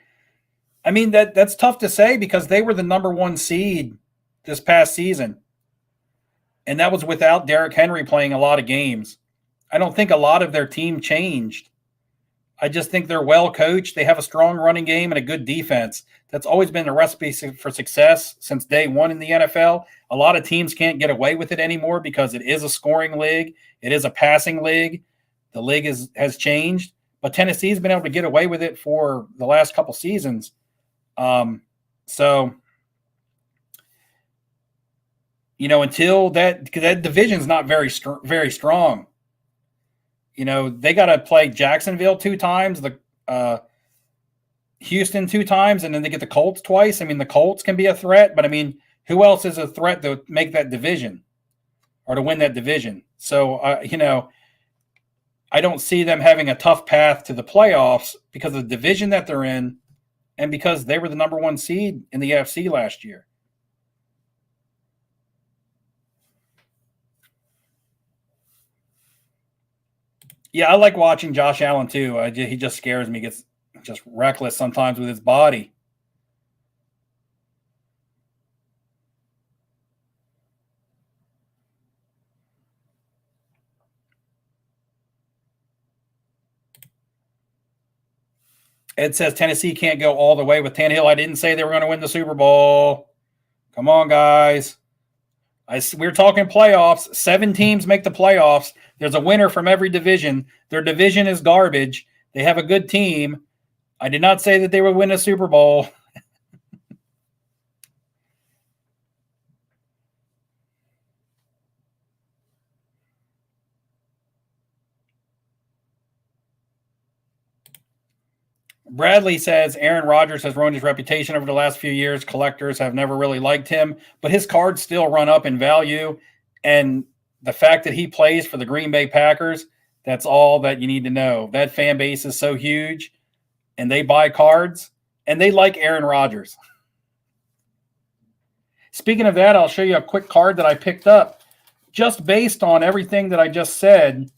Speaker 1: I mean, that's tough to say because they were the number 1 seed this past season. And that was without Derrick Henry playing a lot of games. I don't think a lot of their team changed. I just think they're well coached. They have a strong running game and a good defense. That's always been the recipe for success since day one in the NFL. A lot of teams can't get away with it anymore because it is a scoring league. It is a passing league. The league has changed. But Tennessee's been able to get away with it for the last couple seasons. So until because that division's not very strong. They got to play Jacksonville 2 times, the Houston 2 times, and then they get the Colts twice. I mean, the Colts can be a threat, but I mean, who else is a threat to make that division or to win that division? So, I don't see them having a tough path to the playoffs because of the division that they're in and because they were the number 1 seed in the AFC last year. Yeah, I like watching Josh Allen too. He just scares me. He gets just reckless sometimes with his body. Ed says Tennessee can't go all the way with Tannehill. I didn't say they were going to win the Super Bowl. Come on, guys. We're talking playoffs. 7 teams make the playoffs. There's a winner from every division. Their division is garbage. They have a good team. I did not say that they would win a Super Bowl. Bradley says Aaron Rodgers has ruined his reputation over the last few years. Collectors have never really liked him, but his cards still run up in value. And the fact that he plays for the Green Bay Packers, that's all that you need to know. That fan base is so huge, and they buy cards, and they like Aaron Rodgers. Speaking of that, I'll show you a quick card that I picked up just based on everything that I just said.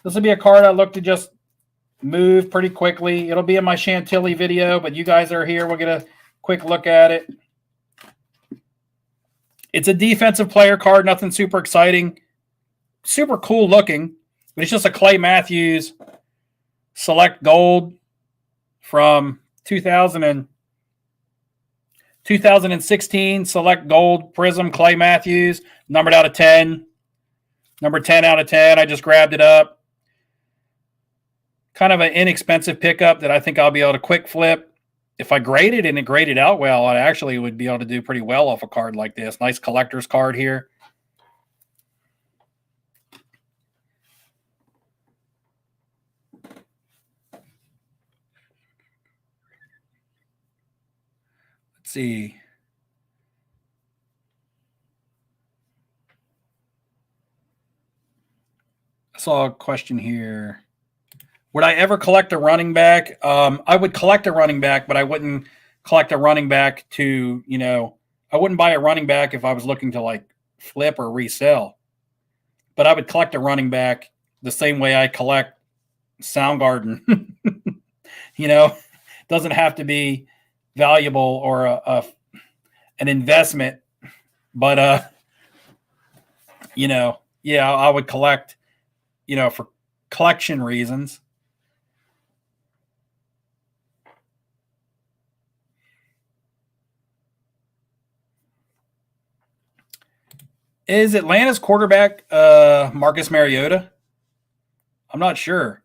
Speaker 1: This will be a card I look to just move pretty quickly. It'll be in my Chantilly video, but you guys are here. We'll get a quick look at it. It's a defensive player card, nothing super exciting. Super cool looking, but it's just a Clay Matthews Select Gold from 2016 Select Gold Prism Clay Matthews, numbered out of 10. Number 10 out of 10. I just grabbed it up. Kind of an inexpensive pickup that I think I'll be able to quick flip. If I graded and it graded out well, I actually would be able to do pretty well off a card like this. Nice collector's card here. Let's see. I saw a question here. Would I ever collect a running back? I would collect a running back, but I wouldn't collect a running back to, I wouldn't buy a running back if I was looking to like flip or resell. But I would collect a running back the same way I collect Soundgarden. Doesn't have to be valuable or an investment, but I would collect, for collection reasons. Is Atlanta's quarterback Marcus Mariota? I'm not sure.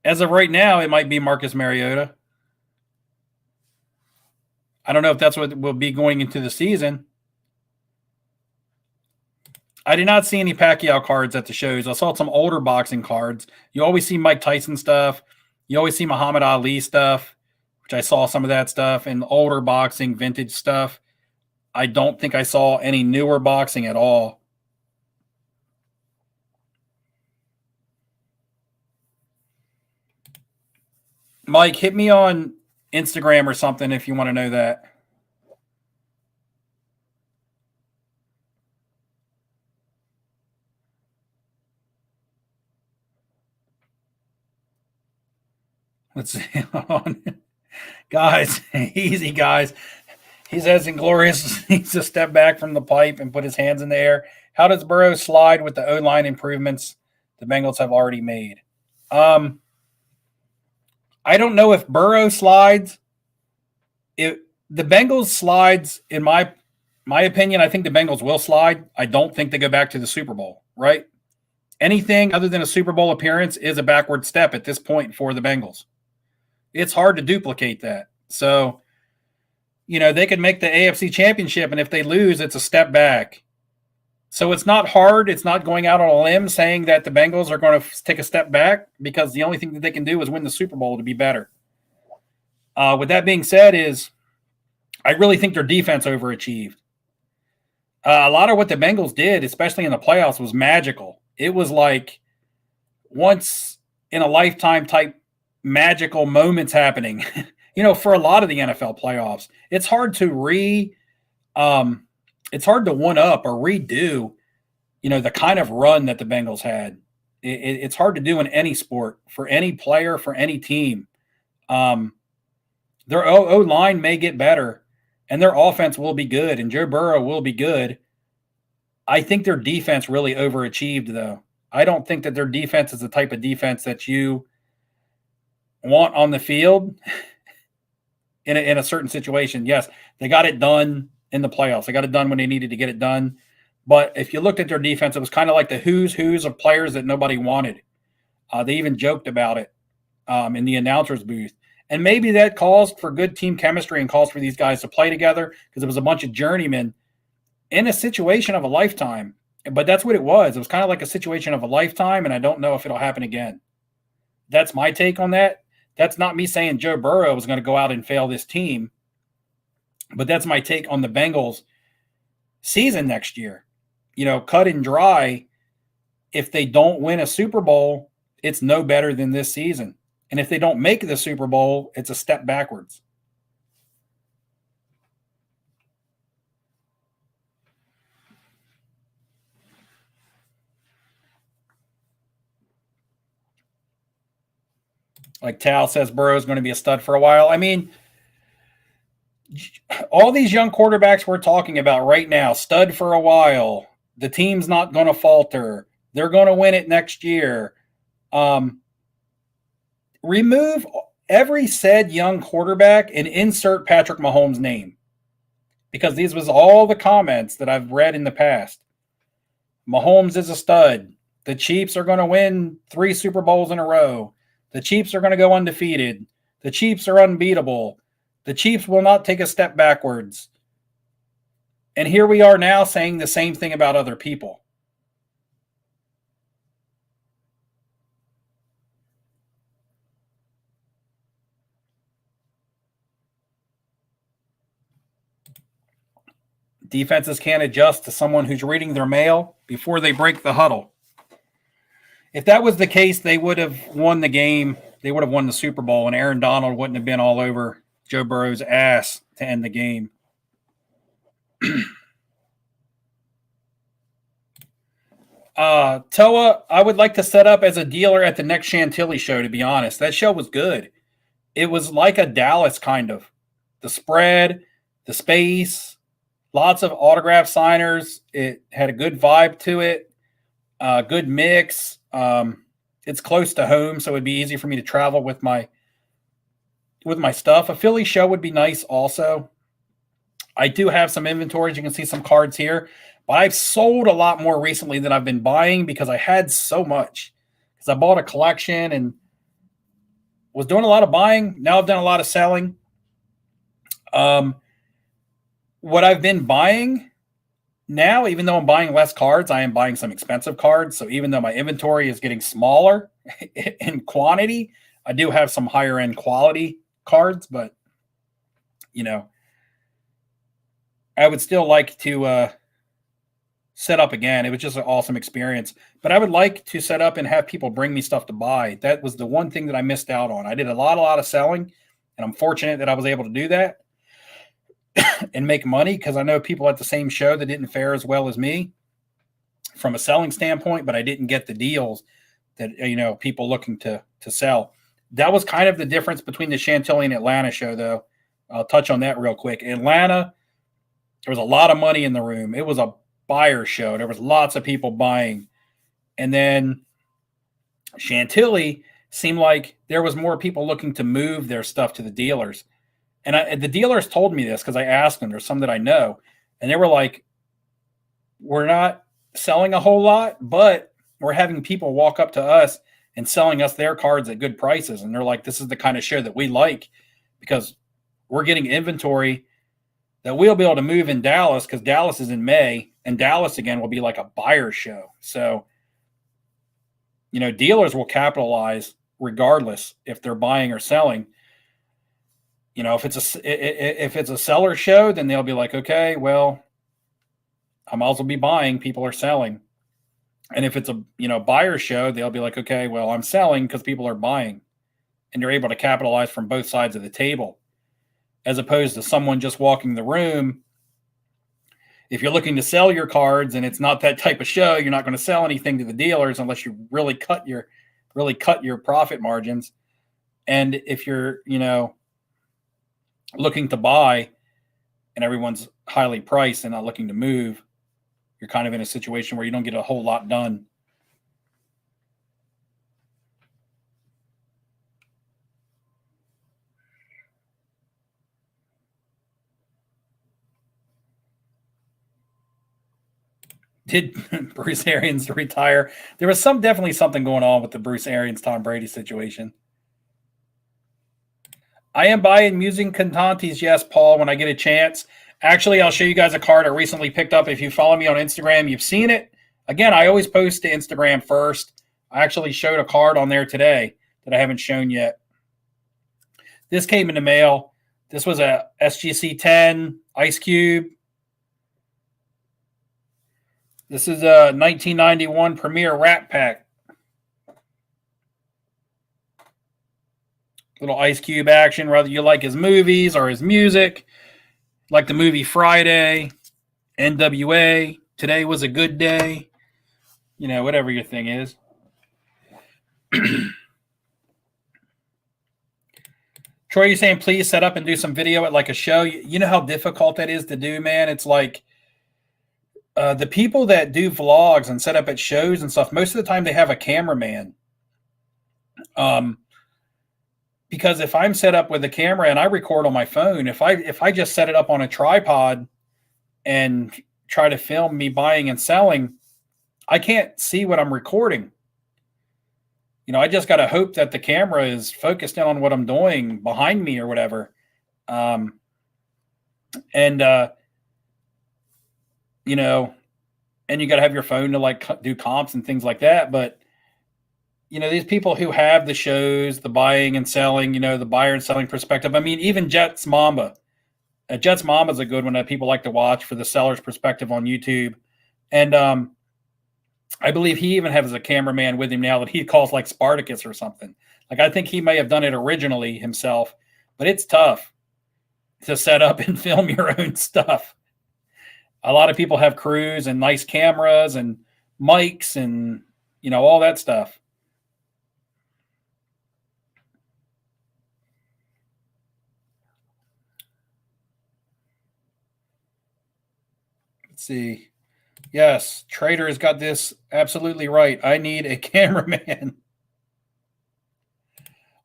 Speaker 1: As of right now, it might be Marcus Mariota. I don't know if that's what will be going into the season. I did not see any Pacquiao cards at the shows. I saw some older boxing cards. You always see Mike Tyson stuff. You always see Muhammad Ali stuff, which I saw some of that stuff, and older boxing, vintage stuff. I don't think I saw any newer boxing at all. Mike, hit me on Instagram or something if you want to know that. Let's see. Guys, easy, guys. He says Inglorious needs to step back from the pipe and put his hands in the air. How does Burrow slide with the O-line improvements the Bengals have already made? I don't know if Burrow slides. If the Bengals slides, in my opinion, I think the Bengals will slide. I don't think they go back to the Super Bowl, right? Anything other than a Super Bowl appearance is a backward step at this point for the Bengals. It's hard to duplicate that. So they could make the AFC Championship, and if they lose, it's a step back. So it's not hard. It's not going out on a limb saying that the Bengals are going to take a step back, because the only thing that they can do is win the Super Bowl to be better. With that being said, I really think their defense overachieved. A lot of what the Bengals did, especially in the playoffs, was magical. It was like once in a lifetime type magical moments happening. For a lot of the NFL playoffs, it's hard to one up or redo, the kind of run that the Bengals had. It's hard to do in any sport, for any player, for any team. Their O-line may get better, and their offense will be good, and Joe Burrow will be good. I think their defense really overachieved, though. I don't think that their defense is the type of defense that you want on the field in a certain situation. Yes, they got it done in the playoffs. They got it done when they needed to get it done. But if you looked at their defense, it was kind of like the who's of players that nobody wanted. They even joked about it in the announcer's booth. And maybe that calls for good team chemistry and calls for these guys to play together, because it was a bunch of journeymen in a situation of a lifetime. But that's what it was. It was kind of like a situation of a lifetime, and I don't know if it'll happen again. That's my take on that. That's not me saying Joe Burrow is going to go out and fail this team, but that's my take on the Bengals season next year. Cut and dry. If they don't win a Super Bowl, it's no better than this season. And if they don't make the Super Bowl, it's a step backwards. Like Tal says, Burrow's going to be a stud for a while. I mean, all these young quarterbacks we're talking about right now, stud for a while. The team's not going to falter. They're going to win it next year. Remove every said young quarterback and insert Patrick Mahomes' name, because these was all the comments that I've read in the past. Mahomes is a stud. The Chiefs are going to win 3 Super Bowls in a row. The Chiefs are going to go undefeated. The Chiefs are unbeatable. The Chiefs will not take a step backwards. And here we are now saying the same thing about other people. Defenses can't adjust to someone who's reading their mail before they break the huddle. If that was the case, they would have won the game. They would have won the Super Bowl, and Aaron Donald wouldn't have been all over Joe Burrow's ass to end the game. Toa, I would like to set up as a dealer at the next Chantilly show, to be honest. That show was good. It was like a Dallas kind of. The spread, the space, lots of autograph signers. It had a good vibe to it, good mix. It's close to home, so it'd be easy for me to travel with my stuff. A Philly show would be nice also. I do have some inventories. You can see some cards here. But I've sold a lot more recently than I've been buying, because I had so much. Because I bought a collection and was doing a lot of buying. Now I've done a lot of selling. What I've been buying now, even though I'm buying less cards, I am buying some expensive cards. So even though my inventory is getting smaller in quantity, I do have some higher end quality cards. But, I would still like to set up again. It was just an awesome experience. But I would like to set up and have people bring me stuff to buy. That was the one thing that I missed out on. I did a lot of selling, and I'm fortunate that I was able to do that and make money, because I know people at the same show that didn't fare as well as me from a selling standpoint, but I didn't get the deals that, people looking to sell. That was kind of the difference between the Chantilly and Atlanta show, though. I'll touch on that real quick. Atlanta, there was a lot of money in the room. It was a buyer show. There was lots of people buying. And then Chantilly seemed like there was more people looking to move their stuff to the dealers. And the dealers told me this, because I asked them. There's some that I know. And they were like, we're not selling a whole lot, but we're having people walk up to us and selling us their cards at good prices. And they're like, this is the kind of show that we like, because we're getting inventory that we'll be able to move in Dallas because Dallas is in May, and Dallas again will be like a buyer show. So, dealers will capitalize regardless if they're buying or selling. If it's a seller show, then they'll be like, okay, well, I might as well be buying. People are selling. And if it's a buyer show, they'll be like, okay, well, I'm selling because people are buying, and you're able to capitalize from both sides of the table, as opposed to someone just walking the room. If you're looking to sell your cards and it's not that type of show, you're not going to sell anything to the dealers unless you really cut your profit margins. And if you're, looking to buy and everyone's highly priced and not looking to move, you're kind of in a situation where you don't get a whole lot done. Did Bruce Arians retire? There was definitely something going on with the Bruce Arians, Tom Brady situation. I am buying Musing Contantes, yes, Paul, when I get a chance. Actually, I'll show you guys a card I recently picked up. If you follow me on Instagram, you've seen it. Again, I always post to Instagram first. I actually showed a card on there today that I haven't shown yet. This came in the mail. This was a SGC 10 Ice Cube. This is a 1991 Premier Rat Pack. Little Ice Cube action, whether you like his movies or his music. Like the movie Friday, NWA, Today Was a Good Day. Whatever your thing is. Troy, you're saying please set up and do some video at like a show. You know how difficult that is to do, man? It's like the people that do vlogs and set up at shows and stuff, most of the time they have a cameraman. Because if I'm set up with a camera and I record on my phone, if I just set it up on a tripod and try to film me buying and selling, I can't see what I'm recording. I just got to hope that the camera is focused in on what I'm doing behind me or whatever. And you got to have your phone to like do comps and things like that. But these people who have the shows, the buying and selling, the buyer and selling perspective. I mean, even Jets Mamba. Jets Mamba is a good one that people like to watch for the seller's perspective on YouTube. And I believe he even has a cameraman with him now that he calls like Spartacus or something. Like, I think he may have done it originally himself, but it's tough to set up and film your own stuff. A lot of people have crews and nice cameras and mics and, all that stuff. Let's see. Yes, Trader has got this absolutely right. I need a cameraman.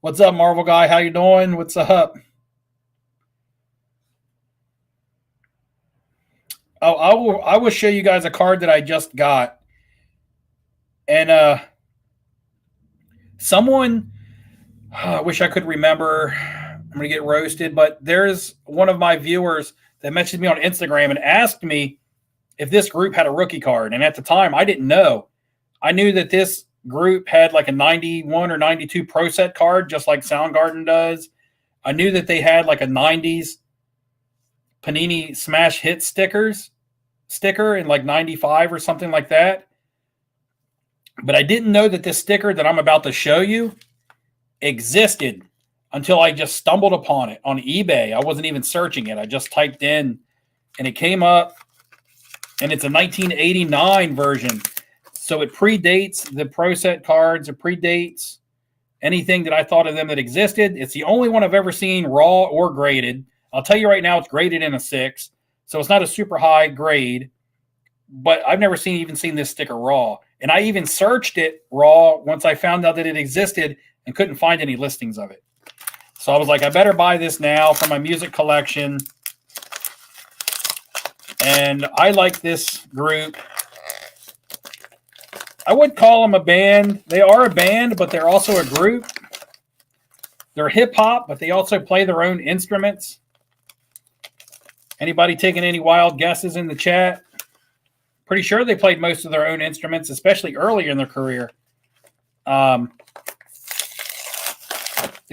Speaker 1: What's up, Marvel Guy? How you doing? What's up? Oh, I will show you guys a card that I just got. And someone, I wish I could remember. I'm going to get roasted, but there's one of my viewers that messaged me on Instagram and asked me if this group had a rookie card. And at the time, I didn't know. I knew that this group had like a 91 or 92 Pro Set card, just like Soundgarden does. I knew that they had like a 90s Panini Smash Hit sticker in like 95 or something like that. But I didn't know that this sticker that I'm about to show you existed until I just stumbled upon it on eBay. I wasn't even searching it. I just typed in and it came up. And it's a 1989 version. So it predates the Pro Set cards. It predates anything that I thought of them that existed. It's the only one I've ever seen raw or graded. I'll tell you right now, it's graded in a 6. So it's not a super high grade. But I've never even seen this sticker raw. And I even searched it raw once I found out that it existed and couldn't find any listings of it. So I was like, I better buy this now for my music collection. And I like this group. I would call them a band. They are a band, but they're also a group. They're hip-hop, but they also play their own instruments. Anybody taking any wild guesses in the chat? Pretty sure they played most of their own instruments, especially earlier in their career. They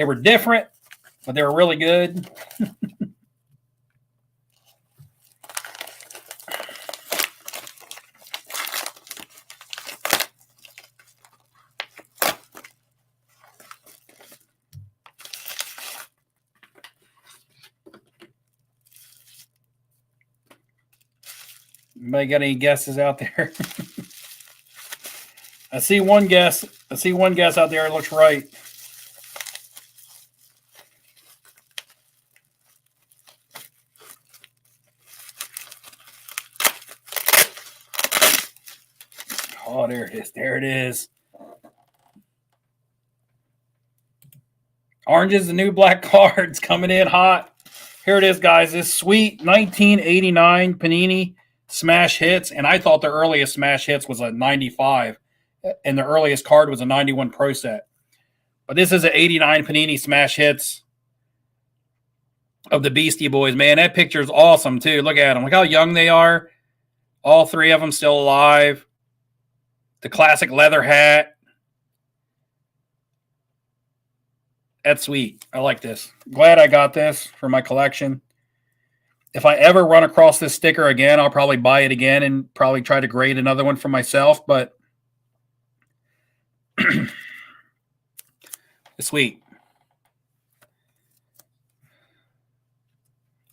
Speaker 1: were different, but they were really good. Anybody got any guesses out there? I see one guess. I see one guess out there. It looks right. Oh, there it is. There it is. Orange is the new black cards coming in hot. Here it is, guys. This sweet 1989 Panini Smash Hits. And I thought the earliest Smash Hits was a 95. And the earliest card was a 91 Pro Set. But this is an 89 Panini Smash Hits of the Beastie Boys. Man, that picture is awesome, too. Look at them. Look how young they are. All three of them still alive. The classic leather hat. That's sweet. I like this. Glad I got this for my collection. If I ever run across this sticker again, I'll probably buy it again and probably try to grade another one for myself. But it's sweet.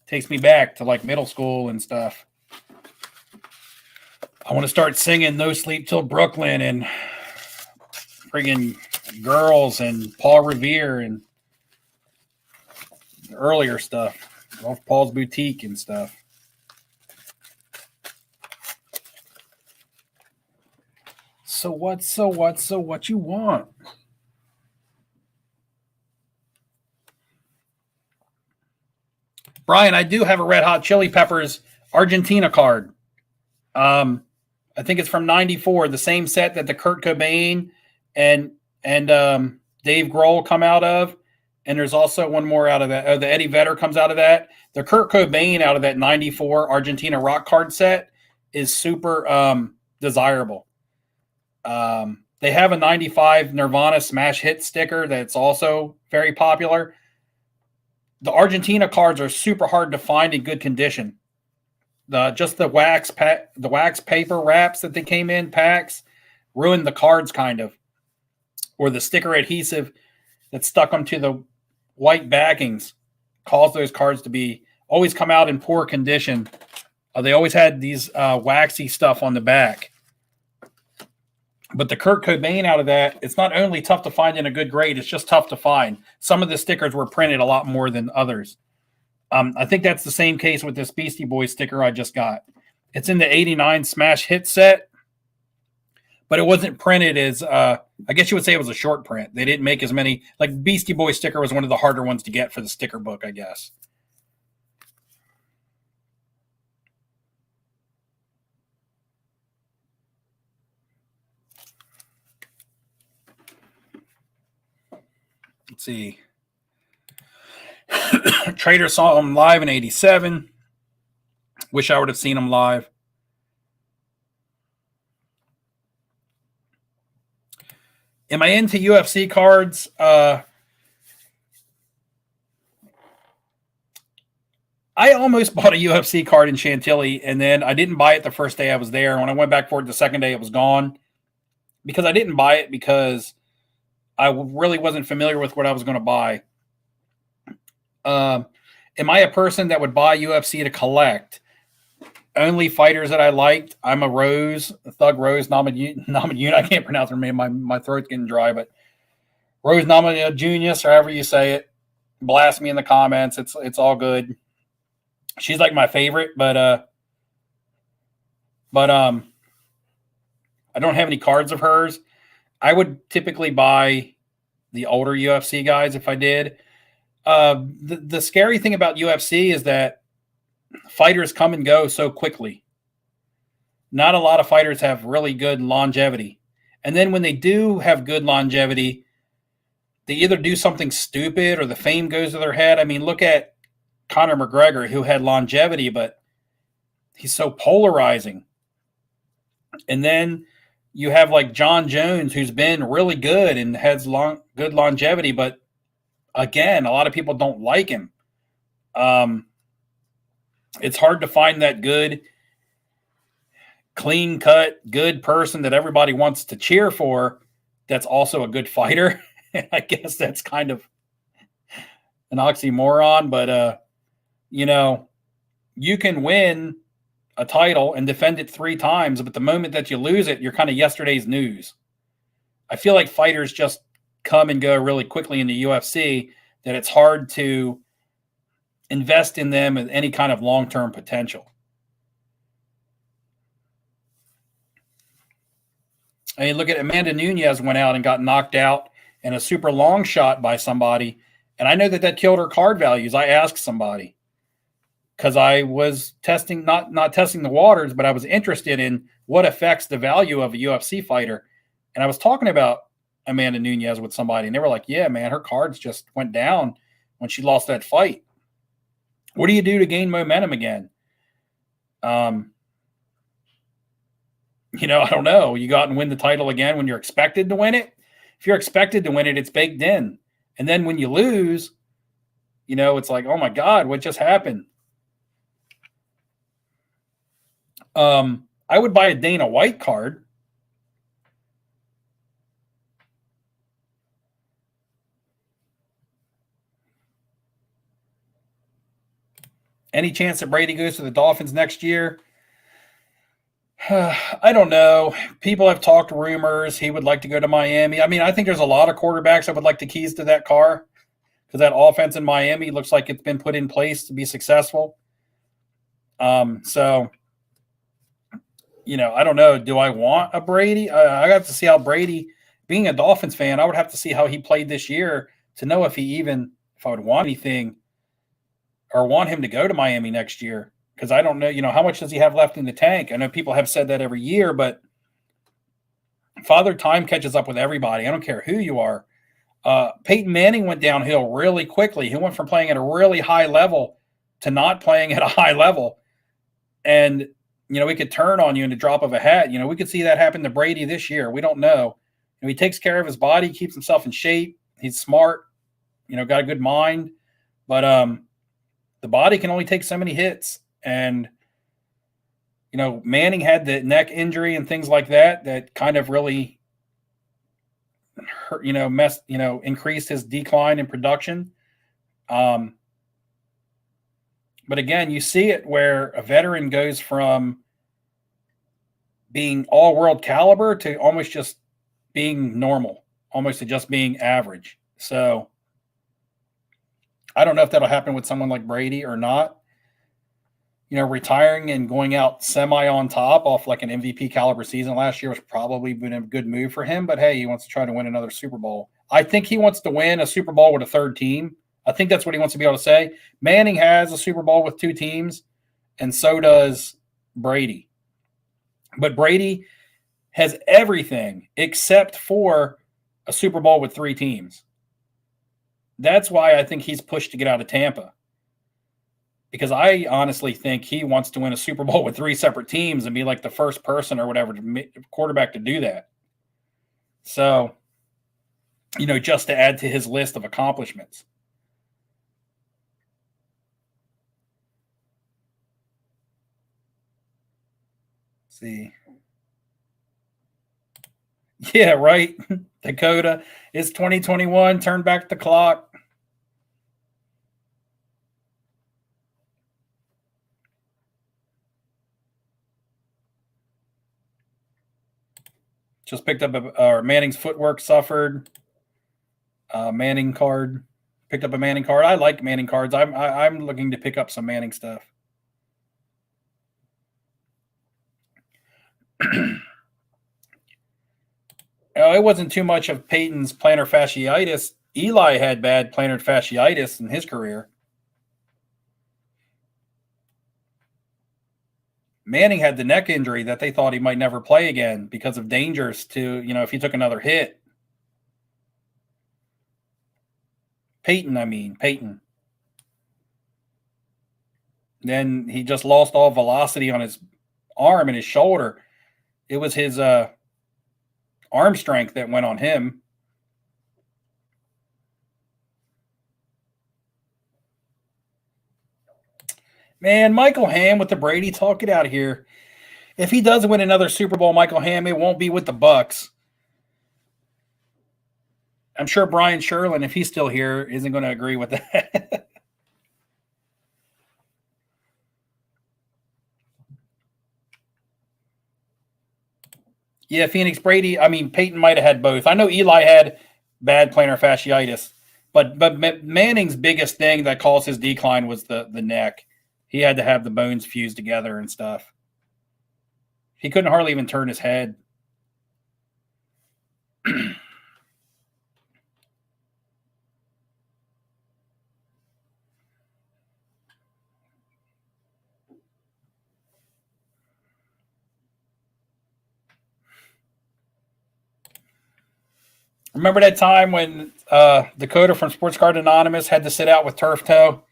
Speaker 1: Takes me back to like middle school and stuff. I want to start singing No Sleep Till Brooklyn and friggin' Girls and Paul Revere and earlier stuff. Off Paul's Boutique and stuff. So what you want? Brian, I do have a Red Hot Chili Peppers Argentina card. I think it's from '94, the same set that the Kurt Cobain and Dave Grohl come out of. And there's also one more out of that. The Eddie Vedder comes out of that. The Kurt Cobain out of that '94 Argentina rock card set is super desirable. They have a '95 Nirvana Smash Hit sticker that's also very popular. The Argentina cards are super hard to find in good condition. The wax paper wraps that they came in packs ruined the cards kind of, or the sticker adhesive that stuck them to the white backings caused those cards to be always come out in poor condition. They always had these waxy stuff on the back. But the Kurt Cobain out of that, it's not only tough to find in a good grade, it's just tough to find. Some of the stickers were printed a lot more than others. I think that's the same case with this Beastie Boys sticker I just got. It's in the '89 Smash Hit set, but it wasn't printed as, I guess you would say it was a short print. They didn't make as many. Like Beastie Boys sticker was one of the harder ones to get for the sticker book, I guess. Let's see. Trader saw him live in '87. Wish I would have seen him live. Am I into UFC cards? I almost bought a UFC card in Chantilly, and then I didn't buy it the first day I was there. When I went back for it the second day, it was gone. Because I didn't buy it because I really wasn't familiar with what I was going to buy. Am I a person that would buy UFC to collect? Only fighters that I liked. I'm a Thug Rose Namajunas. I can't pronounce her name. My throat's getting dry, but Rose Namajunas, or however you say it. Blast me in the comments. It's all good. She's like my favorite, but I don't have any cards of hers. I would typically buy the older UFC guys if I did. The scary thing about UFC is that fighters come and go so quickly. Not a lot of fighters have really good longevity. And then when they do have good longevity, they either do something stupid or the fame goes to their head. I mean, look at Conor McGregor, who had longevity, but he's so polarizing. And then you have like John Jones, who's been really good and has good longevity, but again, a lot of people don't like him. It's hard to find that good, clean cut, good person that everybody wants to cheer for that's also a good fighter. I guess that's kind of an oxymoron, but you can win a title and defend it 3 times, but the moment that you lose it, you're kind of yesterday's news. I feel like fighters just come and go really quickly in the UFC, that it's hard to invest in them with any kind of long-term potential. I mean, look at Amanda Nunes went out and got knocked out in a super long shot by somebody, and I know that killed her card values. I asked somebody because I was testing, not testing the waters, but I was interested in what affects the value of a UFC fighter. And I was talking about Amanda Nunes with somebody, and they were like, yeah, man, her cards just went down when she lost that fight. What do you do to gain momentum again? I don't know. You go out and win the title again when you're expected to win it. If you're expected to win it, it's baked in. And then when you lose, it's like, oh my God, what just happened? I would buy a Dana White card. Any chance that Brady goes to the Dolphins next year? I don't know. People have talked rumors he would like to go to Miami. I mean, I think there's a lot of quarterbacks that would like the keys to that car because that offense in Miami looks like it's been put in place to be successful. So, I don't know. Do I want a Brady? I have to see how Brady, being a Dolphins fan, I would have to see how he played this year to know if I would want anything or want him to go to Miami next year. Because I don't know, how much does he have left in the tank? I know people have said that every year, but Father Time catches up with everybody. I don't care who you are. Peyton Manning went downhill really quickly. He went from playing at a really high level to not playing at a high level. And, we could turn on you in the drop of a hat. We could see that happen to Brady this year. We don't know. He takes care of his body, keeps himself in shape. He's smart, got a good mind. But the body can only take so many hits. And, Manning had the neck injury and things like that kind of really hurt, increased his decline in production. But again, you see it where a veteran goes from being all world caliber to almost just being normal, almost to just being average. So I don't know if that'll happen with someone like Brady or not. Retiring and going out semi on top off like an MVP caliber season last year was probably been a good move for him. But hey, he wants to try to win another Super Bowl. I think he wants to win a Super Bowl with a third team. I think that's what he wants to be able to say. Manning has a Super Bowl with 2 teams, and so does Brady. But Brady has everything except for a Super Bowl with 3 teams. That's why I think he's pushed to get out of Tampa. Because I honestly think he wants to win a Super Bowl with 3 separate teams and be like the first person or whatever quarterback to do that. So, just to add to his list of accomplishments. Let's see. Yeah, right. Dakota, it's 2021. Turn back the clock. Just picked up Manning's footwork suffered. Manning card. Picked up a Manning card. I like Manning cards. I'm looking to pick up some Manning stuff. It wasn't too much of Peyton's plantar fasciitis. Eli had bad plantar fasciitis in his career. Manning had the neck injury that they thought he might never play again because of dangers to, if he took another hit. Peyton. Then he just lost all velocity on his arm and his shoulder. It was his arm strength that went on him. Man, Michael Ham with the Brady talk, get out of here. If he does win another Super Bowl, Michael Ham, it won't be with the Bucks. I'm sure Brian Sherlin, if he's still here, isn't going to agree with that. Yeah, Phoenix Brady. I mean, Peyton might have had both. I know Eli had bad plantar fasciitis, but Manning's biggest thing that caused his decline was the neck. He had to have the bones fused together and stuff. He couldn't hardly even turn his head. Remember that time when Dakota from Sports Card Anonymous had to sit out with turf toe?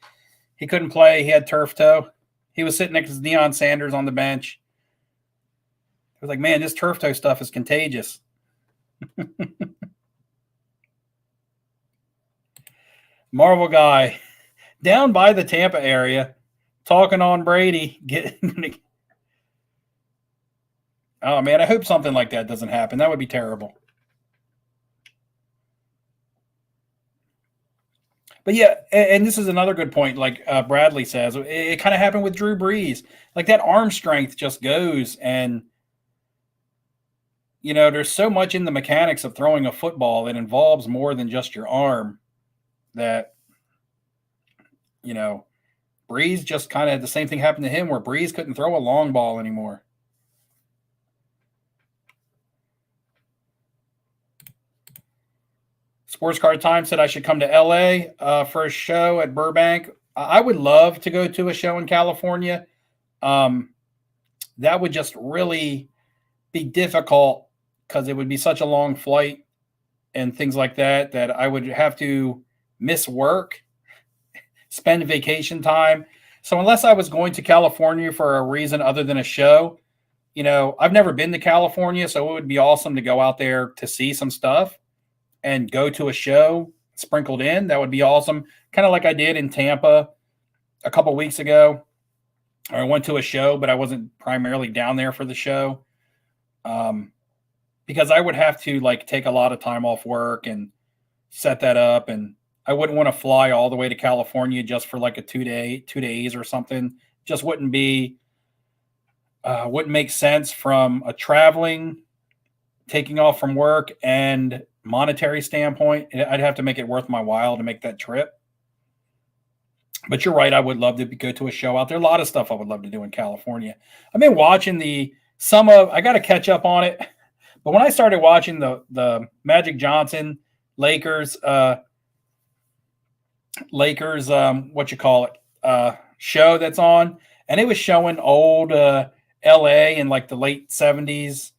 Speaker 1: He couldn't play. He had turf toe. He was sitting next to Deion Sanders on the bench. I was like, man, this turf toe stuff is contagious. Marvel guy down by the Tampa area talking on Brady. Oh, man, I hope something like that doesn't happen. That would be terrible. But yeah, and this is another good point. Like Bradley says, it kind of happened with Drew Brees. Like that arm strength just goes, and there's so much in the mechanics of throwing a football that involves more than just your arm. That you know, Brees just kind of had the same thing happen to him, where Brees couldn't throw a long ball anymore. Sports Card Time said I should come to LA for a show at Burbank. I would love to go to a show in California. That would just really be difficult because it would be such a long flight and things like that I would have to miss work, spend vacation time. So unless I was going to California for a reason other than a show, I've never been to California, so it would be awesome to go out there to see some stuff and go to a show sprinkled in. That would be awesome. Kind of like I did in Tampa a couple weeks ago. I went to a show, but I wasn't primarily down there for the show. Because I would have to like take a lot of time off work and set that up, and I wouldn't want to fly all the way to California just for like a 2 days or something. Just wouldn't make sense from a traveling, taking off from work, and monetary standpoint. I'd have to make it worth my while to make that trip. But you're right. I would love to go to a show out there. A lot of stuff I would love to do in California. I've been watching I got to catch up on it. But when I started watching the Magic Johnson Lakers, show that's on, and it was showing old LA in like the late 70s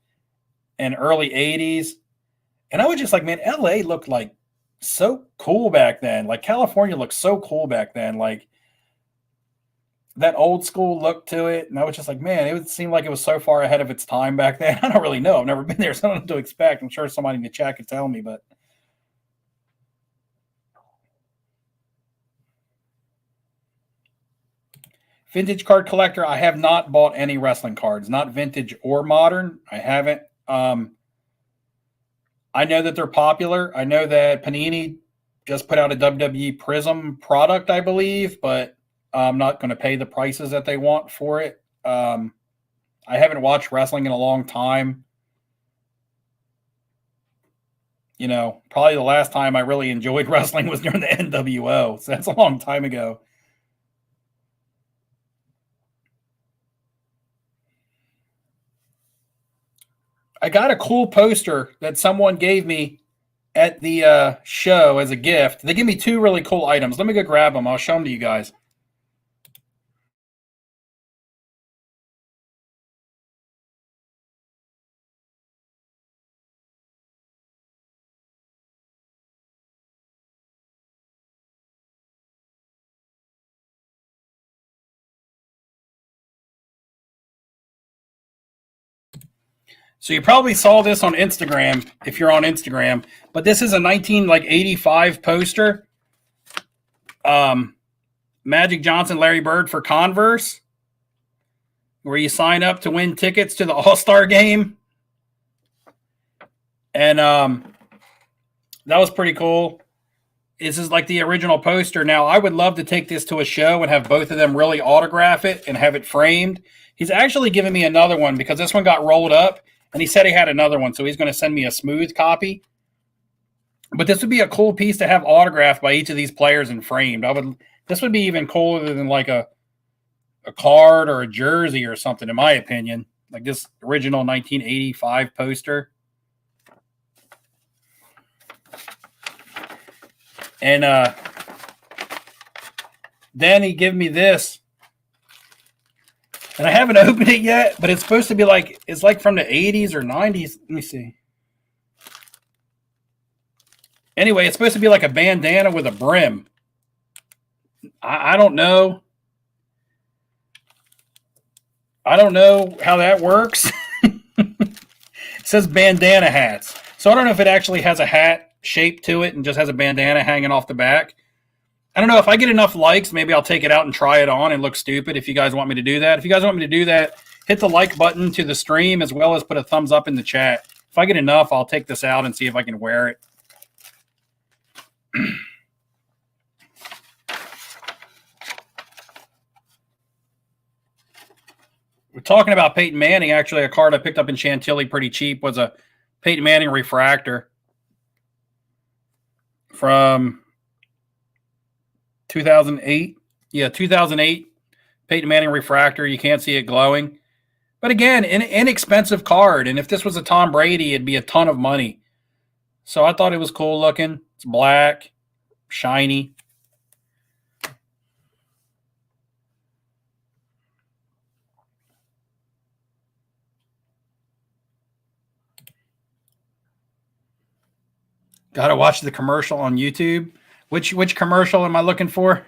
Speaker 1: and early 80s. And I was just like, man, LA looked like so cool back then. Like California looked so cool back then. Like that old school look to it. And I was just like, man, it would seem like it was so far ahead of its time back then. I don't really know. I've never been there, so I don't know what to expect. I'm sure somebody in the chat could tell me, but vintage card collector, I have not bought any wrestling cards, not vintage or modern. I haven't. I know that they're popular. I know that Panini just put out a WWE Prism product, I believe, but I'm not going to pay the prices that they want for it. I haven't watched wrestling in a long time. Probably the last time I really enjoyed wrestling was during the NWO. So that's a long time ago. I got a cool poster that someone gave me at the show as a gift. They gave me two really cool items. Let me go grab them. I'll show them to you guys. So you probably saw this on Instagram if you're on Instagram, but this is a 1985 poster. Magic Johnson, Larry Bird for Converse, where you sign up to win tickets to the All-Star game. And that was pretty cool. This is like the original poster. Now, I would love to take this to a show and have both of them really autograph it and have it framed. He's actually given me another one because this one got rolled up, and he said he had another one, so he's going to send me a smooth copy. But this would be a cool piece to have autographed by each of these players and framed. This would be even cooler than like a card or a jersey or something, in my opinion. Like this original 1985 poster. And then he gave me this. And I haven't opened it yet, but it's supposed to be like, it's like from the 80s or 90s. Let me see. Anyway, it's supposed to be like a bandana with a brim. I don't know. I don't know how that works. It says bandana hats. So I don't know if it actually has a hat shape to it and just has a bandana hanging off the back. I don't know. If I get enough likes, maybe I'll take it out and try it on and look stupid if you guys want me to do that. If you guys want me to do that, hit the like button to the stream as well as put a thumbs up in the chat. If I get enough, I'll take this out and see if I can wear it. We're talking about Peyton Manning. Actually, a card I picked up in Chantilly pretty cheap was a Peyton Manning refractor from 2008. Yeah, 2008 Peyton Manning refractor. You can't see it glowing. But again, an inexpensive card. And if this was a Tom Brady, it'd be a ton of money. So I thought it was cool looking. It's black, shiny. Got to watch the commercial on YouTube. Which commercial am I looking for?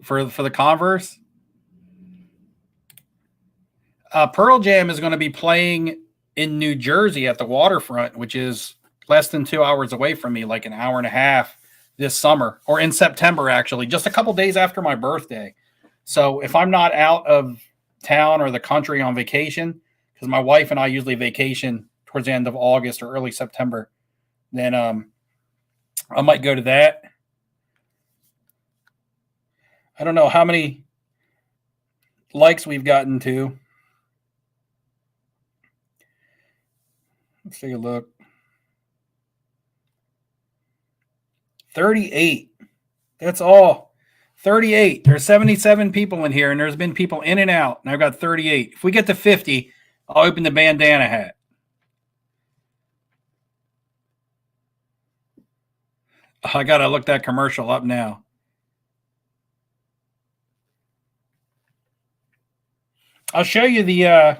Speaker 1: For the Converse? Pearl Jam is going to be playing in New Jersey at the waterfront, which is less than 2 hours away from me, like an hour and a half this summer, or in September, actually, just a couple days after my birthday. So if I'm not out of town or the country on vacation, because my wife and I usually vacation towards the end of August or early September, then I might go to that. I don't know how many likes we've gotten to. Let's take a look. 38. That's all. 38. There's 77 people in here, and there's been people in and out, and I've got 38. If we get to 50, I'll open the bandana hat. I got to look that commercial up now. I'll show you the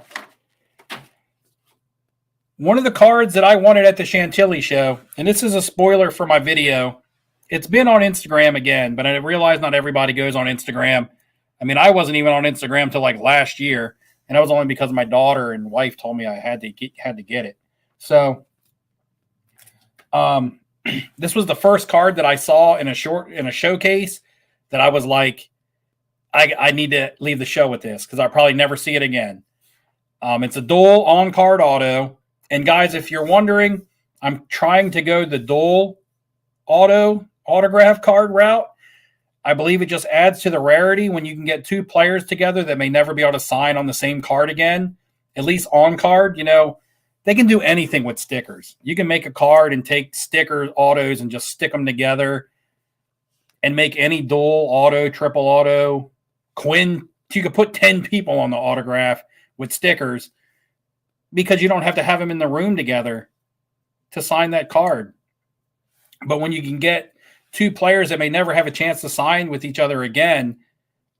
Speaker 1: one of the cards that I wanted at the Chantilly show, and this is a spoiler for my video. It's been on Instagram again, but I realize not everybody goes on Instagram. I mean, I wasn't even on Instagram till like last year, and that was only because my daughter and wife told me I had to get it. So, this was the first card that I saw in a showcase that I was like, I need to leave the show with this because I'll probably never see it again. It's a dual on-card auto. And guys, if you're wondering, I'm trying to go the dual auto autograph card route. I believe it just adds to the rarity when you can get two players together that may never be able to sign on the same card again, at least on card. You know, they can do anything with stickers. You can make a card and take sticker autos and just stick them together and make any dual auto, triple auto, Quinn. You could put 10 people on the autograph with stickers because you don't have to have them in the room together to sign that card. But when you can get two players that may never have a chance to sign with each other again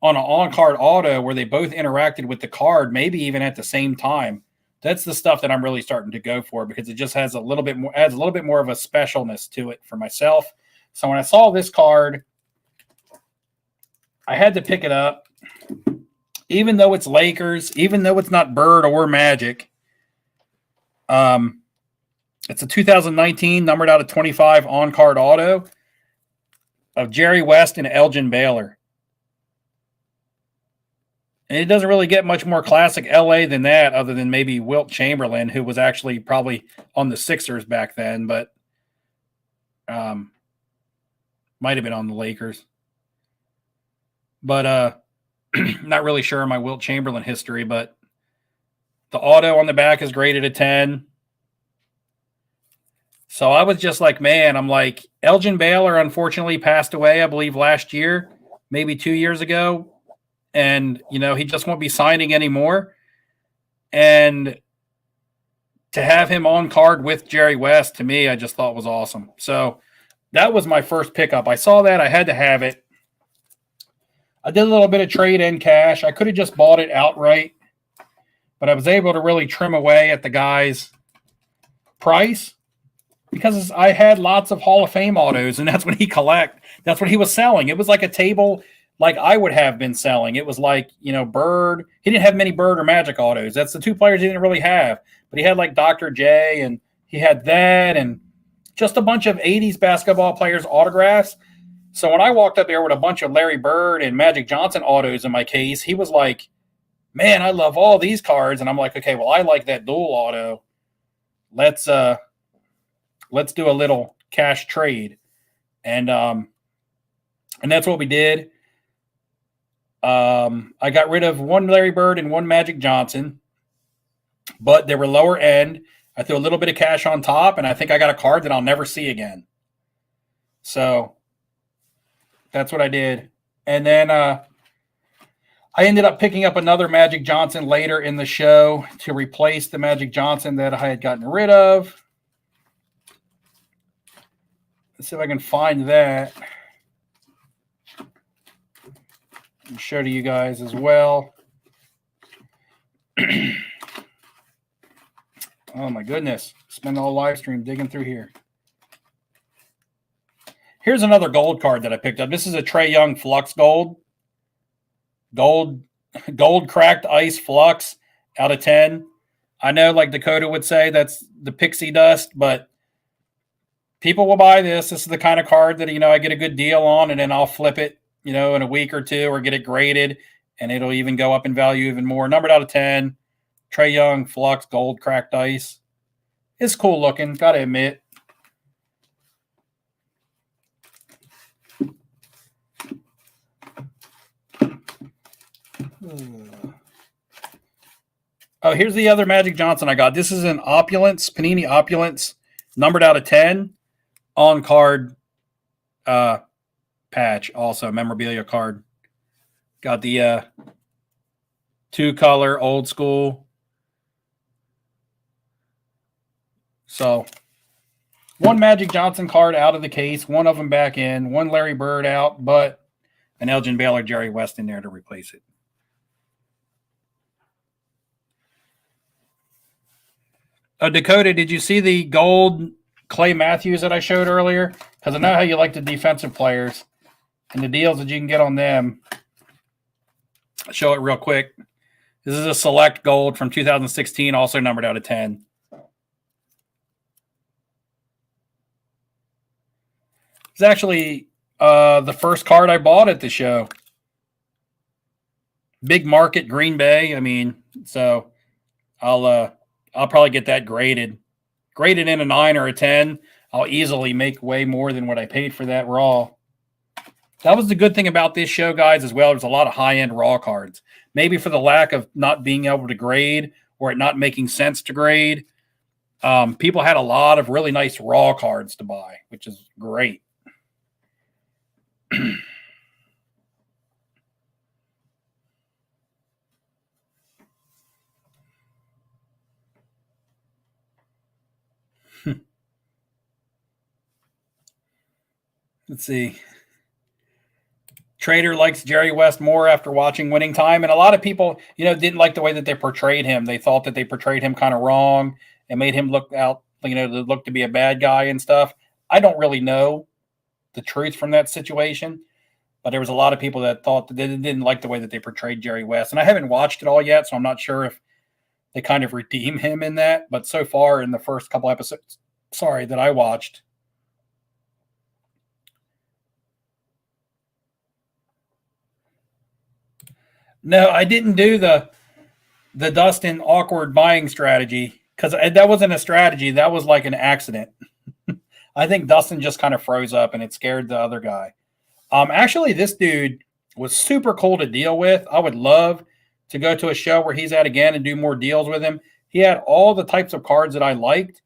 Speaker 1: on an on-card auto where they both interacted with the card, maybe even at the same time, that's the stuff that I'm really starting to go for because it just has adds a little bit more of a specialness to it for myself. So when I saw this card, I had to pick it up. even though it's Lakers, even though it's not Bird or Magic, it's a 2019 numbered out of 25 on-card auto of Jerry West and Elgin Baylor. And it doesn't really get much more classic LA than that, other than maybe Wilt Chamberlain, who was actually probably on the Sixers back then, but might have been on the Lakers. But not really sure on my Wilt Chamberlain history, but the auto on the back is graded a 10. So I was just like, man, I'm like, Elgin Baylor unfortunately passed away, I believe, last year, maybe 2 years ago. And, you know, he just won't be signing anymore. And to have him on card with Jerry West, to me, I just thought was awesome. So that was my first pickup. I saw that. I had to have it. I did a little bit of trade in cash. I could have just bought it outright, but I was able to really trim away at the guy's price because I had lots of Hall of Fame autos, and that's what that's what he was selling. It was like a table like I would have been selling. It was like, you know, Bird. He didn't have many Bird or Magic autos. That's the two players he didn't really have. But he had like Dr. J, and he had that, and just a bunch of 80s basketball players' autographs. So when I walked up there with a bunch of Larry Bird and Magic Johnson autos in my case, he was like, man, I love all these cards. And I'm like, okay, well, I like that dual auto. Let's do a little cash trade. And that's what we did. I got rid of one Larry Bird and one Magic Johnson, but they were lower end. I threw a little bit of cash on top, and I think I got a card that I'll never see again. So that's what I did. And then I ended up picking up another Magic Johnson later in the show to replace the Magic Johnson that I had gotten rid of. Let's see if I can find that and show to you guys as well. Oh my goodness. Spend the whole live stream digging through here. Here's another gold card that I picked up. This is a Trae Young Flux Gold. Gold cracked ice Flux out of 10. I know, like Dakota would say, that's the pixie dust, but people will buy this. This is the kind of card that, you know, I get a good deal on, and then I'll flip it, you know, in a week or two, or get it graded, and it'll even go up in value even more. Numbered out of 10. Trae Young Flux Gold cracked ice. It's cool looking, gotta admit. Oh, here's the other Magic Johnson I got. This is an Opulence, Panini Opulence, numbered out of 10, on card patch, also memorabilia card. Got the 2-color old school. So one Magic Johnson card out of the case, one of them back in, one Larry Bird out, but an Elgin Baylor, Jerry West in there to replace it. Dakota, did you see the gold Clay Matthews that I showed earlier? Because I know how you like the defensive players and the deals that you can get on them. I'll show it real quick. This is a select gold from 2016, also numbered out of 10. It's actually the first card I bought at the show. Big market, Green Bay. I mean, so I'll probably get that graded. Graded in a 9 or a 10. I'll easily make way more than what I paid for that raw. That was the good thing about this show, guys, as well. There's a lot of high-end raw cards. Maybe for the lack of not being able to grade or it not making sense to grade, people had a lot of really nice raw cards to buy, which is great. Let's see. Trader likes Jerry West more after watching Winning Time. And a lot of people, you know, didn't like the way that they portrayed him. They thought that they portrayed him kind of wrong and made him look out, you know, to look to be a bad guy and stuff. I don't really know the truth from that situation. but there was a lot of people that thought that they didn't like the way that they portrayed Jerry West. And I haven't watched it all yet, so I'm not sure if they kind of redeem him in that. But so far in the first couple episodes, that I watched, no, I didn't do the Dustin awkward buying strategy because that wasn't a strategy. That was like an accident. I think Dustin just kind of froze up and it scared the other guy. Actually, this dude was super cool to deal with. I would love to go to a show where he's at again and do more deals with him. He had all the types of cards that I liked.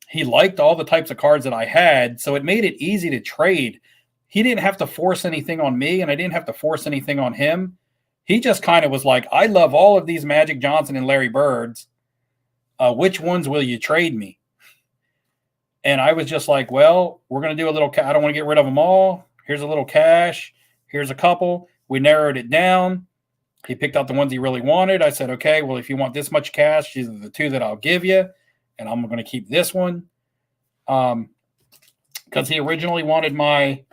Speaker 1: He liked all the types of cards that I had, so it made it easy to trade. He didn't have to force anything on me, and I didn't have to force anything on him. He just kind of was like, I love all of these Magic Johnson and Larry Birds. Which ones will you trade me? And I was just like, well, we're going to do a little, I don't want to get rid of them all. Here's a little cash. Here's a couple. We narrowed it down. He picked out the ones he really wanted. I said, okay, well, if you want this much cash, these are the two that I'll give you. And I'm going to keep this one. Because he originally wanted my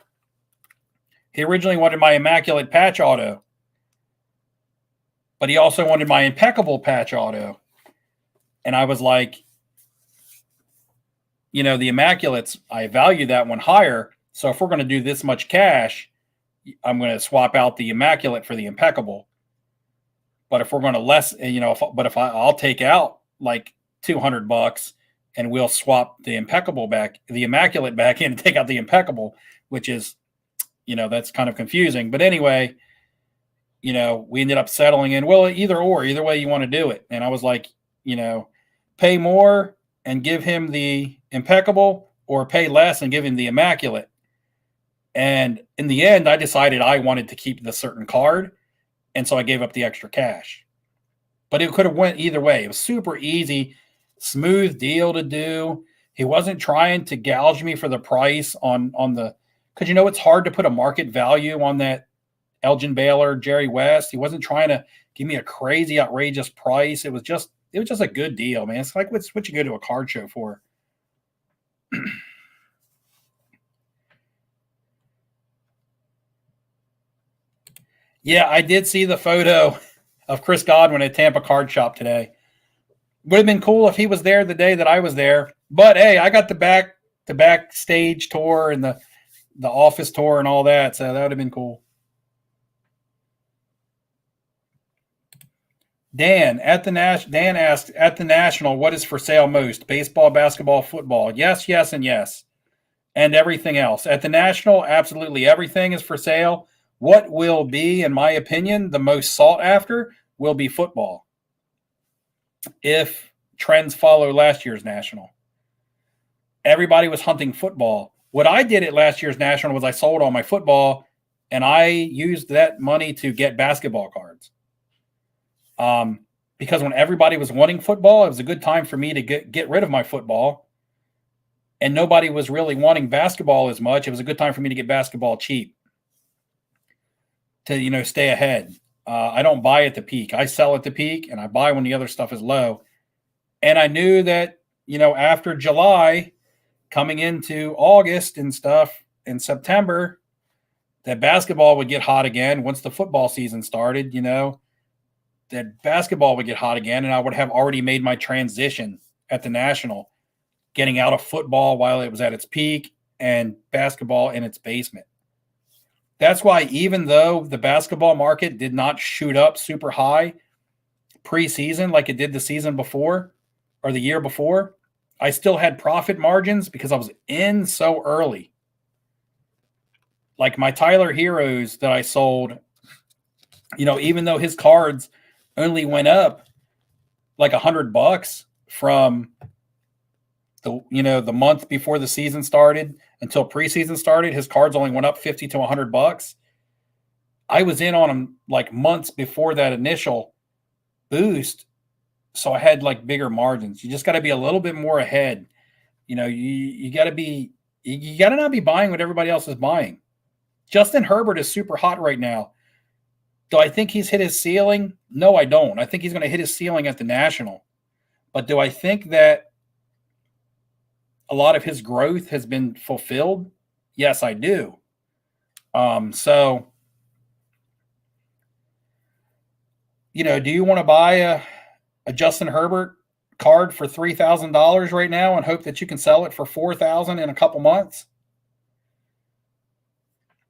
Speaker 1: immaculate patch auto. But he also wanted my impeccable patch auto. And I was like, the immaculates, I value that one higher. So if we're going to do this much cash, I'm going to swap out the immaculate for the impeccable. But if we're going to I'll take out like $200 and we'll swap the immaculate back in and take out the impeccable, which is, that's kind of confusing. But anyway, we ended up settling in, well, either way you want to do it. And I was like, pay more and give him the impeccable or pay less and give him the immaculate. And in the end, I decided I wanted to keep the certain card. And so I gave up the extra cash. But it could have went either way. It was super easy, smooth deal to do. He wasn't trying to gouge me for the price on the, because it's hard to put a market value on that Elgin Baylor, Jerry West. He wasn't trying to give me a crazy, outrageous price. It was just a good deal, man. It's like what you go to a card show for. Yeah, I did see the photo of Chris Godwin at Tampa Card Shop today. Would have been cool if he was there the day that I was there. But hey, I got the backstage tour and the office tour and all that, so that would have been cool. Dan asked at the National, what is for sale most? Baseball, basketball, football. Yes, yes, and yes. And everything else. At the National, absolutely everything is for sale. What will be, in my opinion, the most sought after will be football. If trends follow last year's National. Everybody was hunting football. What I did at last year's National was I sold all my football and I used that money to get basketball cards. Because when everybody was wanting football, it was a good time for me to get rid of my football. And nobody was really wanting basketball as much. It was a good time for me to get basketball cheap. To, stay ahead. I don't buy at the peak. I sell at the peak and I buy when the other stuff is low. And I knew that, after July, coming into August and stuff in September, that basketball would get hot again once the football season started, that basketball would get hot again. And I would have already made my transition at the National, getting out of football while it was at its peak and basketball in its basement. That's why even though the basketball market did not shoot up super high preseason like it did the season before or the year before, I still had profit margins because I was in so early. Like my Tyler Heroes that I sold, even though his cards only went up like $100 from the month before the season started until preseason started, his cards only went up $50 to $100. I was in on them like months before that initial boost. So I had like bigger margins. You just got to be a little bit more ahead. You got to not be buying what everybody else is buying. Justin Herbert is super hot right now. Do I think he's hit his ceiling? No, I don't. I think he's going to hit his ceiling at the National. But do I think that a lot of his growth has been fulfilled? Yes, I do. So do you want to buy a Justin Herbert card for $3,000 right now and hope that you can sell it for $4,000 in a couple months?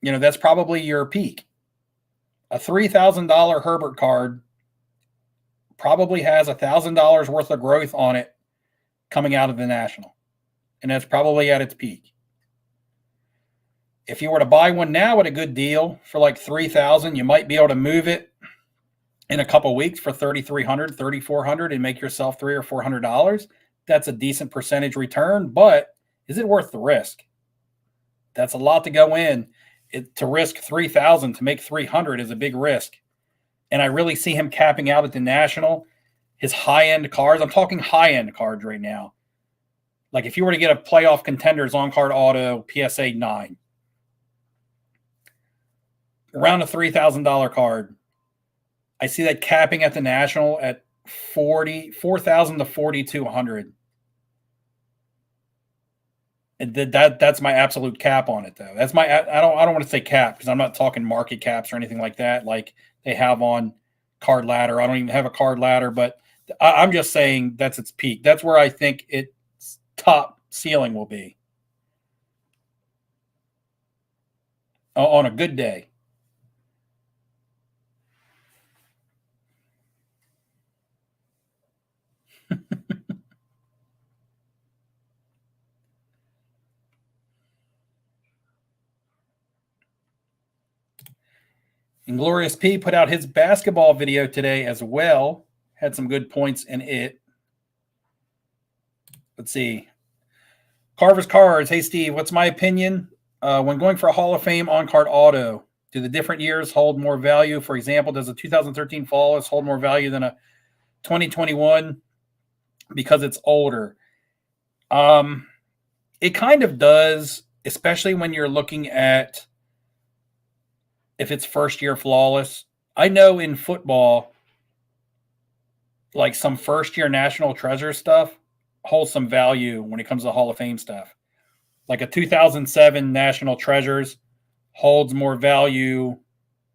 Speaker 1: That's probably your peak. A $3,000 Herbert card probably has $1,000 worth of growth on it coming out of the National, and that's probably at its peak. If you were to buy one now at a good deal for like $3,000, you might be able to move it in a couple weeks for $3,300, $3,400 and make yourself $300 or $400. That's a decent percentage return, but is it worth the risk? That's a lot to go in. To risk $3,000 to make $300 is a big risk. And I really see him capping out at the National. His high-end cards, I'm talking high-end cards right now. Like if you were to get a playoff contenders on-card auto PSA 9, around a $3,000 card, I see that capping at the National at $4,000 to $4,200. And that's my absolute cap on it, though. That's I don't want to say cap because I'm not talking market caps or anything like that, like they have on Card Ladder. I don't even have a Card Ladder, but I'm just saying that's its peak. That's where I think its top ceiling will be on a good day. Inglorious P put out his basketball video today as well. Had some good points in it. Let's see. Carver's Cards. Hey, Steve, what's my opinion? When going for a Hall of Fame on-card auto, do the different years hold more value? For example, does a 2013 Flawless hold more value than a 2021 because it's older? It kind of does, especially when you're looking at if it's first year Flawless. I know in football, like some first year National Treasure stuff holds some value when it comes to Hall of Fame stuff. Like a 2007 National Treasures holds more value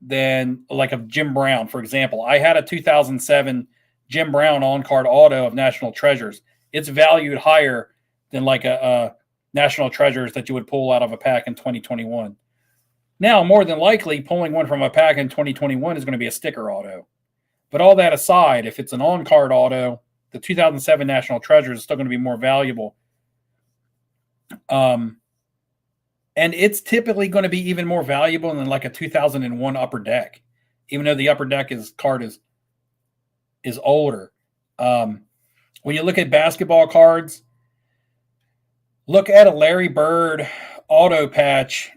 Speaker 1: than like a Jim Brown, for example. I had a 2007 Jim Brown on-card auto of National Treasures. It's valued higher than like a National Treasures that you would pull out of a pack in 2021. Now, more than likely, pulling one from a pack in 2021 is going to be a sticker auto. But all that aside, if it's an on-card auto, the 2007 National Treasure is still going to be more valuable. And it's typically going to be even more valuable than like a 2001 Upper Deck, even though the Upper Deck card is older. When you look at basketball cards, look at a Larry Bird auto patch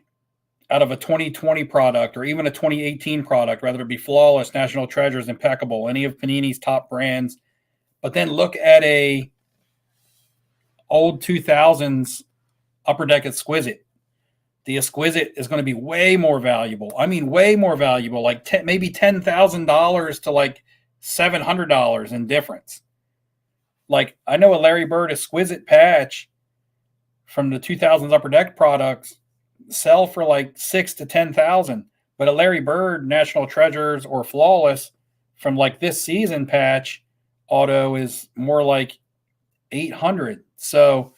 Speaker 1: out of a 2020 product or even a 2018 product, whether it be Flawless, National Treasures, Impeccable, any of Panini's top brands. But then look at a old 2000s Upper Deck Exquisite. The Exquisite is going to be way more valuable. I mean, way more valuable, like maybe $10,000 to like $700 in difference. Like I know a Larry Bird Exquisite patch from the 2000s Upper Deck products sell for like $6,000 to $10,000, but a Larry Bird National Treasures or Flawless from like this season patch auto is more like $800. So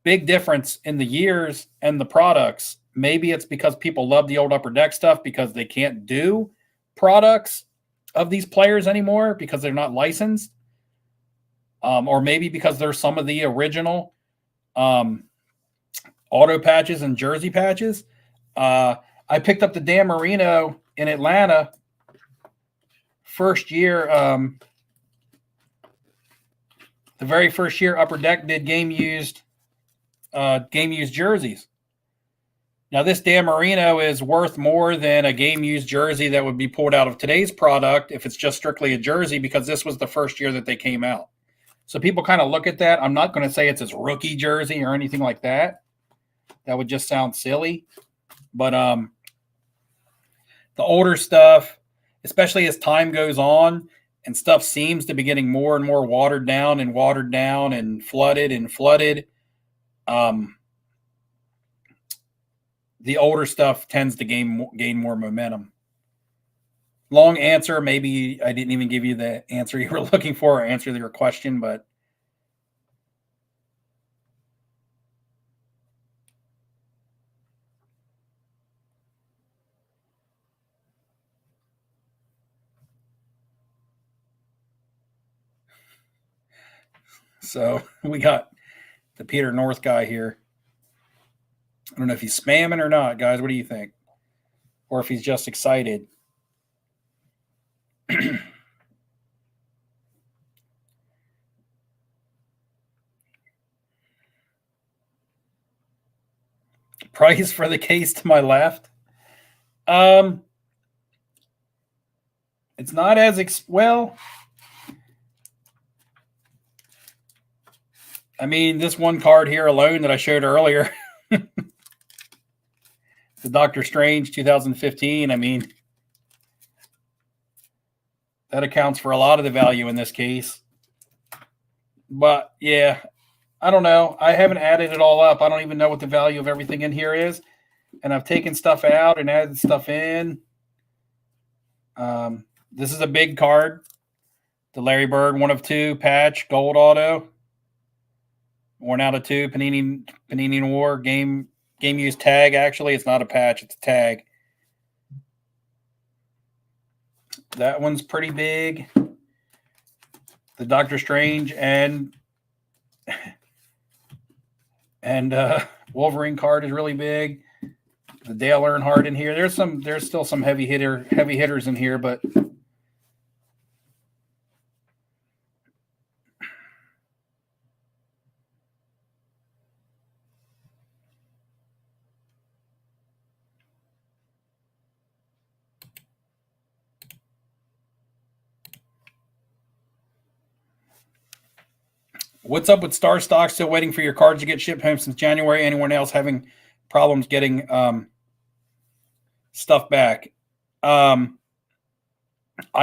Speaker 1: big difference in the years and the products. Maybe it's because people love the old Upper Deck stuff because they can't do products of these players anymore because they're not licensed, or maybe because there's some of the original auto patches and jersey patches. I picked up the Dan Marino in Atlanta first year. The very first year Upper Deck did game used jerseys. Now this Dan Marino is worth more than a game used jersey that would be pulled out of today's product if it's just strictly a jersey, because this was the first year that they came out. So people kind of look at that. I'm not going to say it's his rookie jersey or anything like that. That would just sound silly. But the older stuff, especially as time goes on and stuff seems to be getting more and more watered down and flooded, the older stuff tends to gain more momentum. long answer. Maybe I didn't even give you the answer you were looking for or answer your question, but so we got the Peter North guy here. I don't know if he's spamming or not, guys. What do you think? Or if he's just excited. Price for the case to my left. It's not as well. I mean, this one card here alone that I showed earlier, the Doctor Strange 2015. I mean, that accounts for a lot of the value in this case. But yeah, I don't know. I haven't added it all up. I don't even know what the value of everything in here is. And I've taken stuff out and added stuff in. This is a big card. The Larry Bird 1 of 2 patch, gold auto. 1 out of 2, Panini War, game use tag. Actually, it's not a patch, it's a tag. That one's pretty big. The Doctor Strange and Wolverine card is really big. The Dale Earnhardt in here. There's still some heavy hitters in here, but what's up with Star Stock? Still waiting for your cards to get shipped home since January. Anyone else having problems getting stuff back? I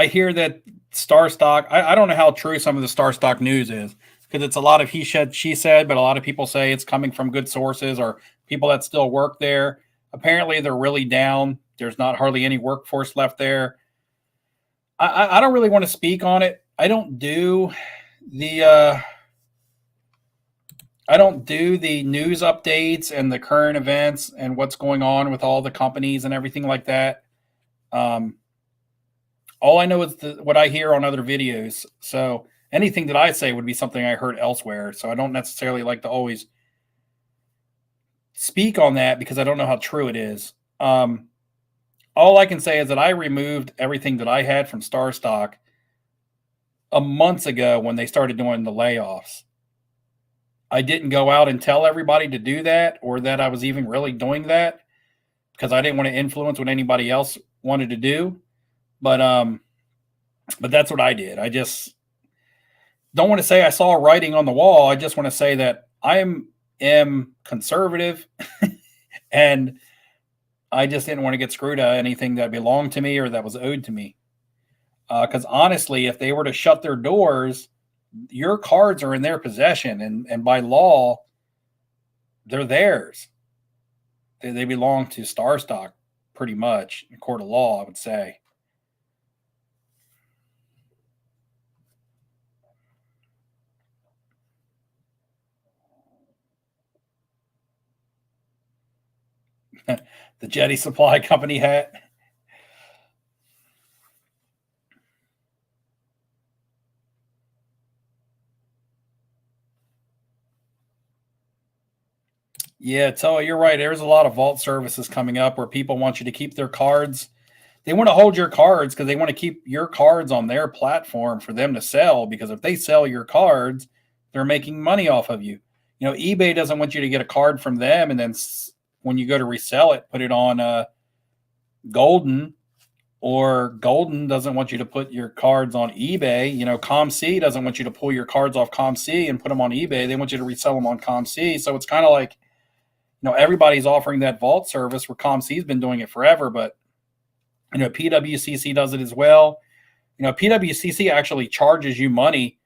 Speaker 1: hear that Star Stock, I don't know how true some of the Star Stock news is, because it's a lot of he said, she said, but a lot of people say it's coming from good sources or people that still work there. Apparently, they're really down. There's not hardly any workforce left there. I don't really want to speak on it. I don't do the news updates and the current events and what's going on with all the companies and everything like that. All I know is what I hear on other videos. So anything that I say would be something I heard elsewhere. So I don't necessarily like to always speak on that because I don't know how true it is. All I can say is that I removed everything that I had from Star Stock a month ago when they started doing the layoffs. I didn't go out and tell everybody to do that or that I was even really doing that because I didn't want to influence what anybody else wanted to do. But that's what I did. I just don't want to say I saw writing on the wall. I just want to say that I am conservative and I just didn't want to get screwed out of anything that belonged to me or that was owed to me. Because honestly, if they were to shut their doors, your cards are in their possession, and by law, they're theirs. They belong to Star Stock, pretty much, in court of law, I would say. The Jetty Supply Company hat. Yeah, so you're right. There's a lot of vault services coming up where people want you to keep their cards. They want to hold your cards because they want to keep your cards on their platform for them to sell. Because if they sell your cards, they're making money off of you. You know, eBay doesn't want you to get a card from them and then when you go to resell it, put it on Golden, or Golden doesn't want you to put your cards on eBay. You know, ComC doesn't want you to pull your cards off ComC and put them on eBay. They want you to resell them on ComC. So it's kind of like, you know, everybody's offering that vault service where ComC's been doing it forever, but, you know, PWCC does it as well. You know, PWCC actually charges you money,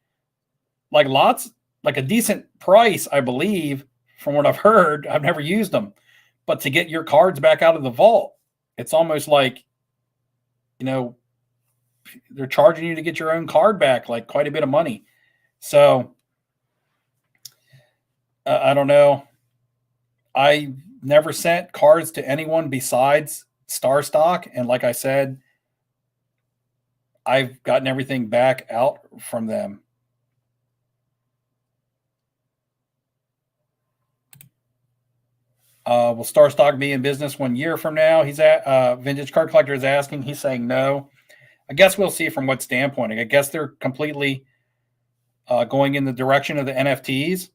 Speaker 1: like a decent price, I believe, from what I've heard. I've never used them, but to get your cards back out of the vault, it's almost like, you know, they're charging you to get your own card back, like quite a bit of money. So I don't know. I never sent cards to anyone besides Star Stock, and like I said, I've gotten everything back out from them. Will Star Stock be in business 1 year from now? He's at Vintage Card Collector is asking. He's saying no. I guess we'll see from what standpoint. I guess they're completely going in the direction of the NFTs.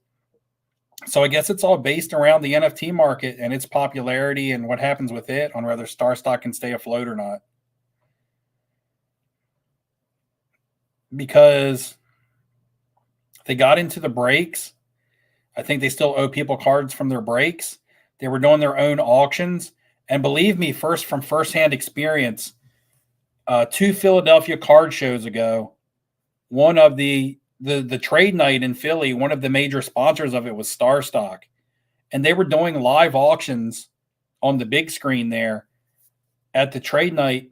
Speaker 1: So I guess it's all based around the NFT market and its popularity and what happens with it on whether Star Stock can stay afloat or not. Because they got into the breaks. I think they still owe people cards from their breaks. They were doing their own auctions. And believe me, from firsthand experience, 2 Philadelphia card shows ago, one of the trade night in Philly, one of the major sponsors of it was Star Stock. And they were doing live auctions on the big screen there at the trade night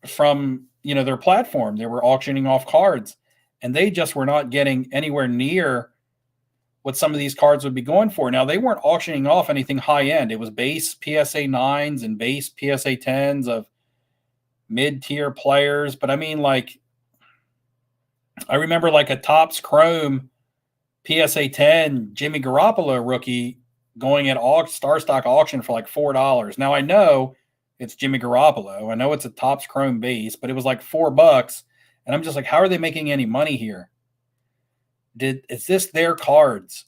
Speaker 1: from, their platform. They were auctioning off cards, and they just were not getting anywhere near what some of these cards would be going for. Now, they weren't auctioning off anything high end. It was base PSA 9s and base PSA 10s of mid-tier players. But I mean, like, I remember like a Topps Chrome PSA 10 Jimmy Garoppolo rookie going at Star Stock auction for like $4. Now, I know it's Jimmy Garoppolo. I know it's a Topps Chrome base, but it was like $4. And I'm just like, how are they making any money here? Is this their cards?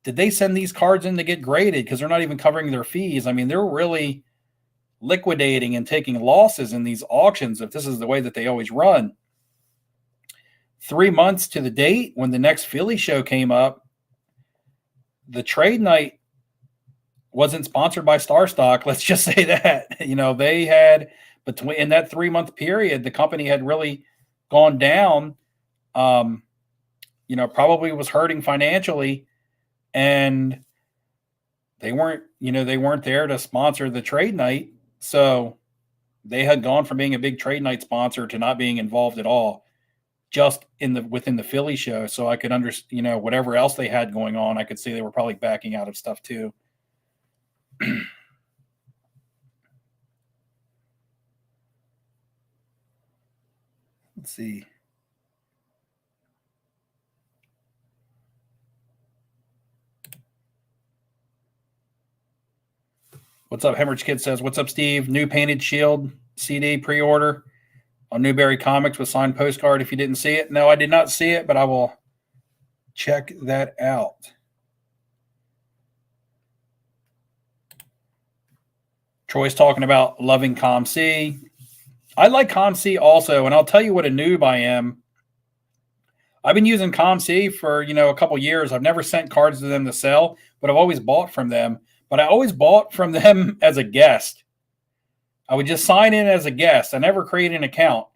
Speaker 1: Did they send these cards in to get graded? Because they're not even covering their fees. I mean, they're really liquidating and taking losses in these auctions if this is the way that they always run. 3 months to the date when the next Philly show came up, the trade night wasn't sponsored by Star Stock. Let's just say that. They had in that 3-month period, the company had really gone down. Probably was hurting financially, and they weren't there to sponsor the trade night. So they had gone from being a big trade night sponsor to not being involved at all, just within the Philly show. So I could understand, whatever else they had going on, I could see they were probably backing out of stuff too. Let's see. What's up? Hemorrhage Kid says, what's up, Steve? New Painted Shield CD pre-order on Newberry Comics with signed postcard. If you didn't see it. No, I did not see it, but I will check that out. Troy's talking about loving ComC. I like ComC also, and I'll tell you what a noob I am. I've been using ComC for, a couple years. I've never sent cards to them to sell, but I've always bought from them. But I always bought from them as a guest. I would just sign in as a guest. I never created an account.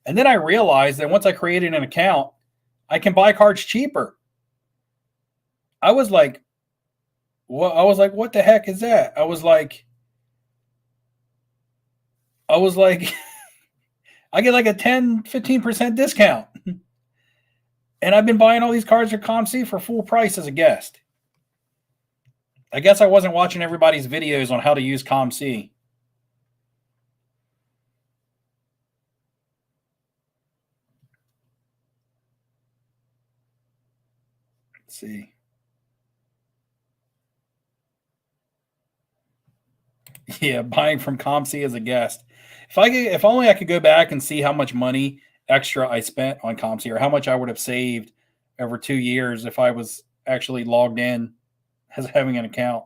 Speaker 1: And then I realized that once I created an account, I can buy cards cheaper. I was like, what the heck is that? I was like, I get like a 10, 15% discount. And I've been buying all these cards for ComC for full price as a guest. I guess I wasn't watching everybody's videos on how to use ComC. Let's see. Yeah, buying from ComC as a guest. If only I could go back and see how much money extra I spent on ComC, or how much I would have saved over 2 years if I was actually logged in as having an account.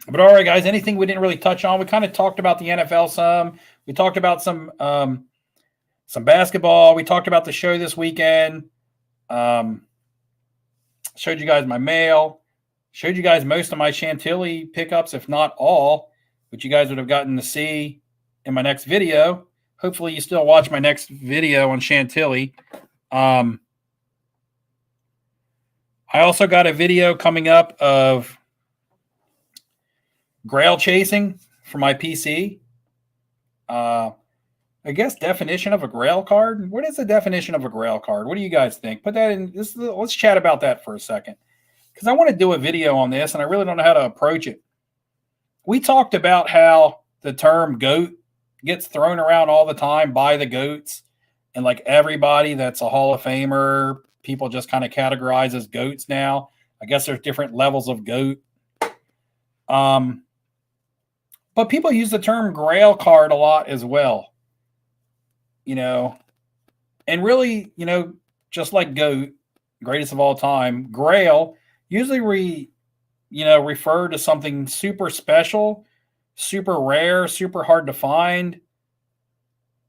Speaker 1: But all right, guys, anything we didn't really touch on? We kind of talked about the NFL some. We talked about some basketball. We talked about the show this weekend. Showed you guys my mail. Showed you guys most of my Chantilly pickups, if not all, which you guys would have gotten to see in my next video. Hopefully you still watch my next video on Chantilly. I also got a video coming up of Grail chasing for my PC. I guess definition of a Grail card. What is the definition of a Grail card? What do you guys think? Put that in. Let's chat about that for a second, because I want to do a video on this, and I really don't know how to approach it. We talked about how the term GOAT gets thrown around all the time by the GOATs, and like everybody that's a Hall of Famer, people just kind of categorize as GOATs now. I guess there's different levels of GOAT. But people use the term Grail card a lot as well. And really, just like GOAT, greatest of all time, Grail usually refer to something super special, super rare, super hard to find.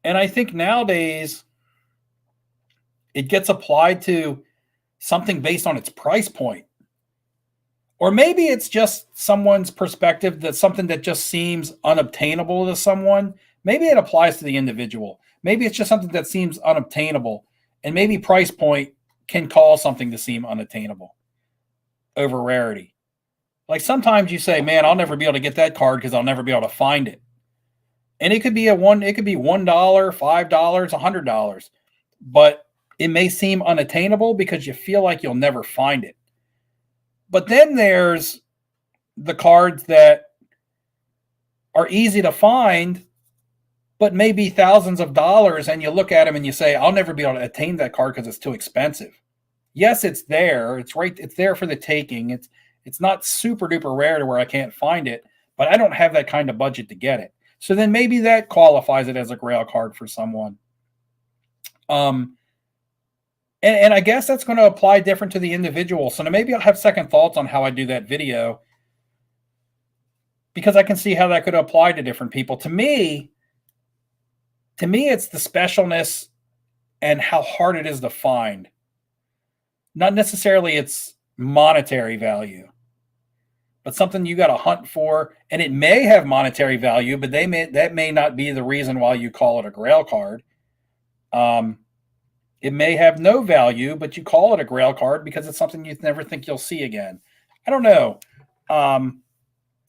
Speaker 1: And I think nowadays it gets applied to something based on its price point. Or maybe it's just someone's perspective, that something that just seems unobtainable to someone. Maybe it applies to the individual. Maybe it's just something that seems unobtainable. And maybe price point can cause something to seem unattainable over rarity. Like sometimes you say, man, I'll never be able to get that card because I'll never be able to find it. And it could be $1, $5, $100. But it may seem unattainable because you feel like you'll never find it. But then there's the cards that are easy to find, but maybe thousands of dollars, and you look at them and you say, I'll never be able to attain that card because it's too expensive. Yes, it's there. It's there for the taking. It's not super duper rare to where I can't find it, but I don't have that kind of budget to get it. So then maybe that qualifies it as a Grail card for someone. And I guess that's going to apply different to the individual. So now maybe I'll have second thoughts on how I do that video, because I can see how that could apply to different people. To me, it's the specialness and how hard it is to find. Not necessarily its monetary value, but something you got to hunt for. And it may have monetary value, but that may not be the reason why you call it a Grail card. It may have no value, but you call it a Grail card because it's something you never think you'll see again. I don't know.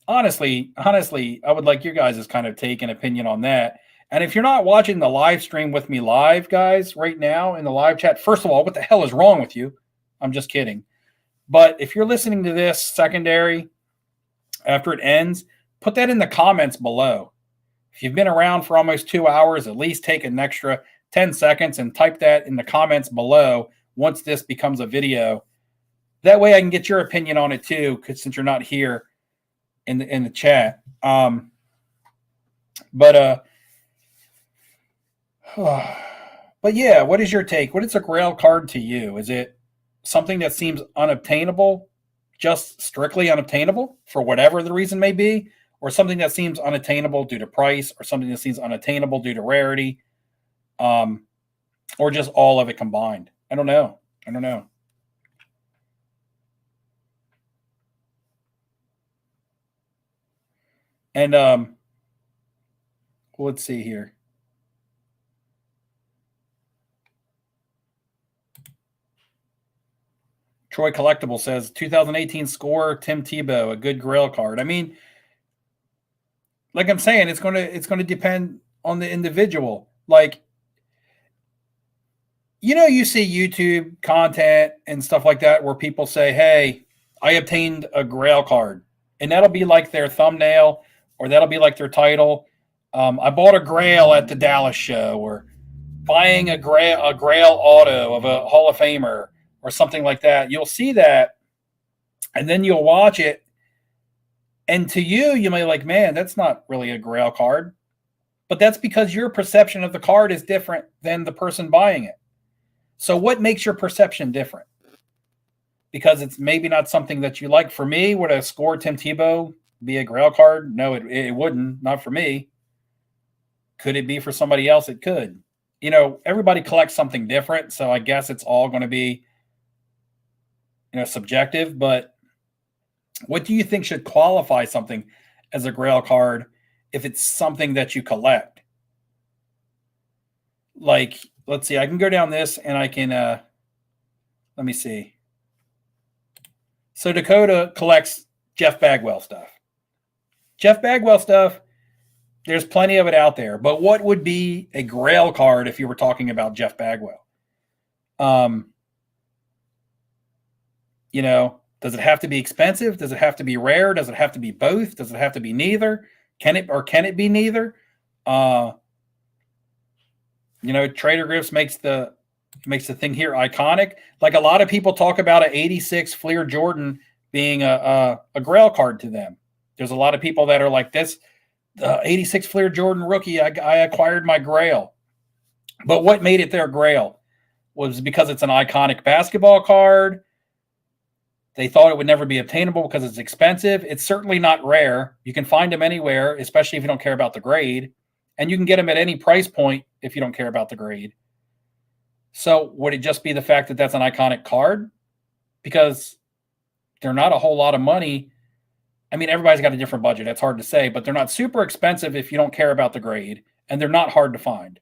Speaker 1: Honestly, I would like your guys' kind of take and opinion on that. And if you're not watching the live stream with me live, guys, right now in the live chat, first of all, what the hell is wrong with you? I'm just kidding. But if you're listening to this secondary after it ends, put that in the comments below. If you've been around for almost 2 hours, at least take an extra 10 seconds and type that in the comments below once this becomes a video. That way I can get your opinion on it too, since you're not here in the chat. But yeah, what is your take? What is a Grail card to you? Is it something that seems unobtainable, just strictly unobtainable for whatever the reason may be, or something that seems unattainable due to price, or something that seems unattainable due to rarity? Or just all of it combined? I don't know. And let's see here. Troy Collectible says 2018 scorer Tim Tebow, a good Grail card. I mean, like I'm saying, it's going to depend on the individual. Like, you see YouTube content and stuff like that where people say, hey, I obtained a Grail card. And that'll be like their thumbnail, or that'll be like their title. I bought a Grail at the Dallas show, or buying a Grail auto of a Hall of Famer, or something like that. You'll see that, and then you'll watch it. And to you may like, man, that's not really a Grail card. But that's because your perception of the card is different than the person buying it. So what makes your perception different? Because it's maybe not something that you like. For me, would a score Tim Tebow be a Grail card? No, it wouldn't. Not for me. Could it be for somebody else? It could. Everybody collects something different, so I guess it's all going to be, subjective. But what do you think should qualify something as a Grail card if it's something that you collect? Like, let's see, I can go down this and I can, let me see. So Dakota collects Jeff Bagwell stuff. Jeff Bagwell stuff There's plenty of it out there. But what would be a Grail card if you were talking about Jeff Bagwell? Does it have to be expensive? Does it have to be rare? Does it have to be both? Does it have to be neither? Can it be neither? Trader Griff's makes the thing here iconic. Like a lot of people talk about an 86 Fleer Jordan being a Grail card to them. There's a lot of people that are like this, 86 Fleer Jordan rookie, I acquired my Grail. But what made it their Grail was because it's an iconic basketball card. They thought it would never be obtainable because it's expensive. It's certainly not rare. You can find them anywhere, especially if you don't care about the grade. And you can get them at any price point if you don't care about the grade. So would it just be the fact that that's an iconic card? Because they're not a whole lot of money. I mean, everybody's got a different budget. It's hard to say, but they're not super expensive if you don't care about the grade. And they're not hard to find.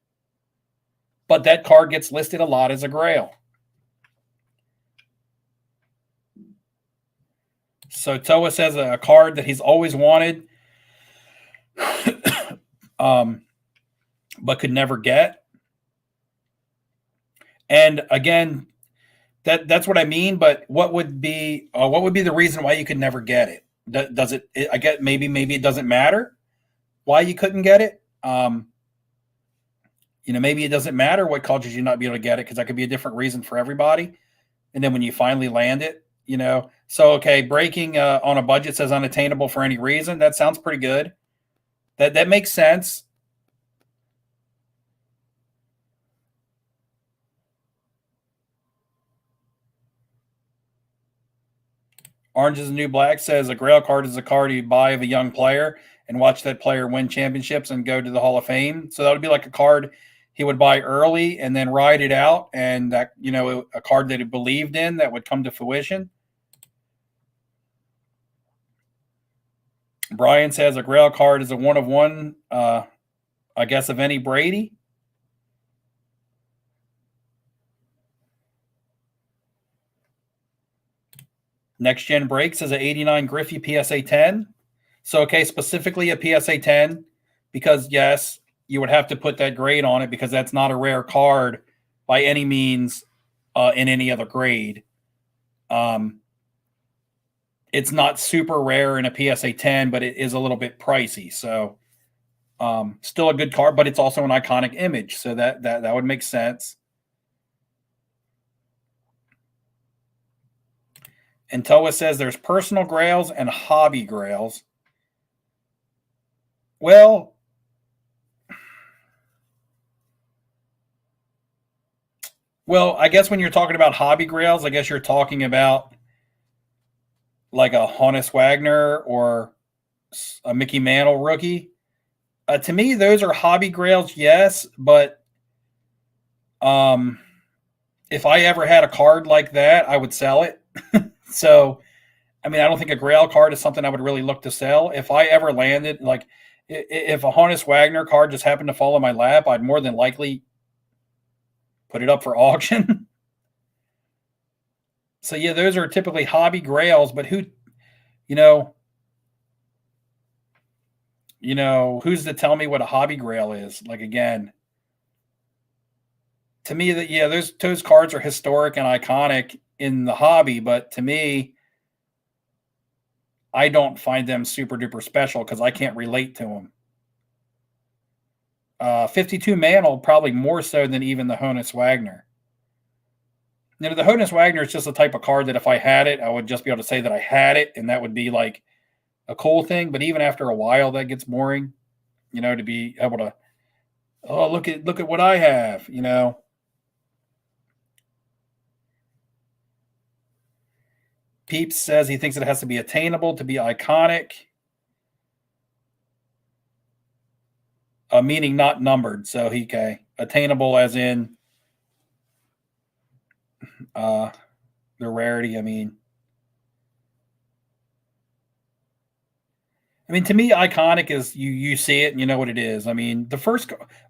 Speaker 1: But that card gets listed a lot as a Grail. So Toa says a card that he's always wanted, but could never get. And again, that's what I mean. But what would be the reason why you could never get it? Does it? I get maybe it doesn't matter why you couldn't get it. Maybe it doesn't matter what causes you not be able to get it because that could be a different reason for everybody. And then when you finally land it. So okay, breaking on a budget says unattainable for any reason. That sounds pretty good. That makes sense. Orange is the New Black says a Grail card is a card you buy of a young player and watch that player win championships and go to the Hall of Fame. So that would be like a card he would buy early and then ride it out, and that a card that he believed in that would come to fruition. Brian says a Grail card is a one of one, I guess, of any Brady. Next Gen Breaks is an 89 Griffey PSA 10. So, okay, specifically a PSA 10 because, yes, you would have to put that grade on it because that's not a rare card by any means in any other grade. It's not super rare in a PSA 10, but it is a little bit pricey. So still a good card, but it's also an iconic image. So that would make sense. And Toa says there's personal Grails and hobby Grails. Well, I guess when you're talking about hobby Grails, I guess you're talking about like a Honus Wagner or a Mickey Mantle rookie. To me, those are hobby Grails, yes, but if I ever had a card like that, I would sell it. So, I mean, I don't think a Grail card is something I would really look to sell. If I ever landed, like, if a Honus Wagner card just happened to fall in my lap, I'd more than likely put it up for auction. So, yeah, those are typically hobby Grails, but who's to tell me what a hobby Grail is? Like, again, to me, those cards are historic and iconic in the hobby, but to me, I don't find them super duper special because I can't relate to them. 52 Mantle probably more so than even the Honus Wagner. The Honus Wagner is just a type of card that if I had it, I would just be able to say that I had it, and that would be like a cool thing. But even after a while, that gets boring. To be able to, look at what I have. Peeps says he thinks it has to be attainable to be iconic, meaning not numbered. So attainable as in the rarity. I mean, to me, iconic is you see it and you know what it is. I mean,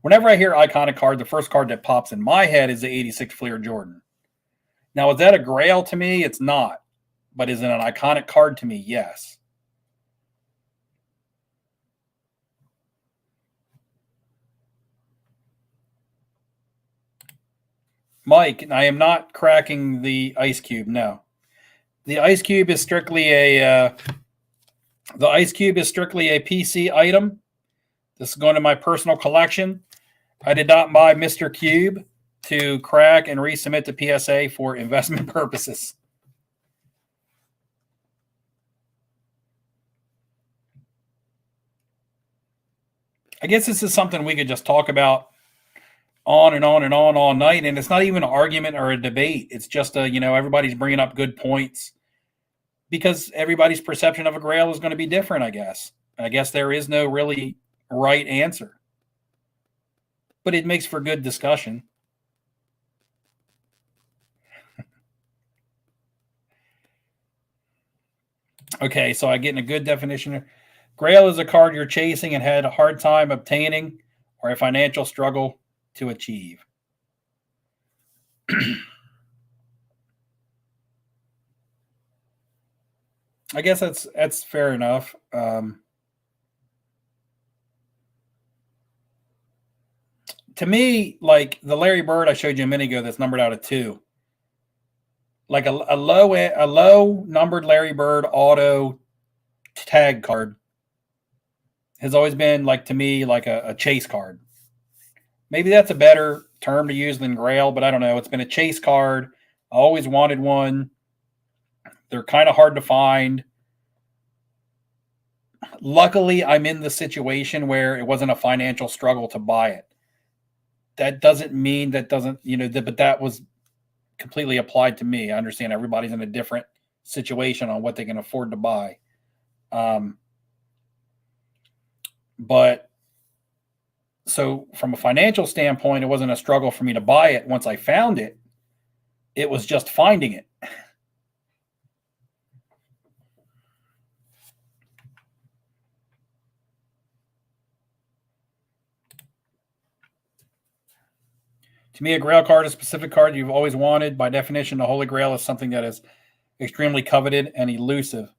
Speaker 1: whenever I hear iconic card, the first card that pops in my head is the 86 Fleer Jordan. Now, is that a Grail to me? It's not. But is it an iconic card to me? Yes. Mike, I am not cracking the ice cube. No, the ice cube is strictly a PC item. This is going to my personal collection. I did not buy Mr. Cube to crack and resubmit to PSA for investment purposes. I guess this is something we could just talk about on and on and on all night. And it's not even an argument or a debate. It's just everybody's bringing up good points because everybody's perception of a Grail is going to be different, I guess. I guess there is no really right answer, but it makes for good discussion. Okay, so I get in a good definition. Grail is a card you're chasing and had a hard time obtaining or a financial struggle to achieve. I guess that's fair enough. To me, like the Larry Bird I showed you a minute ago, that's numbered out of 2. Like a low numbered Larry Bird auto tag card has always been, like, to me, like a chase card. Maybe that's a better term to use than Grail, but I don't know. It's been a chase card. I always wanted one. They're kind of hard to find. Luckily, I'm in the situation where it wasn't a financial struggle to buy it. That doesn't mean but that was completely applied to me. I understand everybody's in a different situation on what they can afford to buy. But so from a financial standpoint, it wasn't a struggle for me to buy it. Once I found it, it was just finding it. To me, a Grail card is a specific card you've always wanted. By definition, the Holy Grail is something that is extremely coveted and elusive.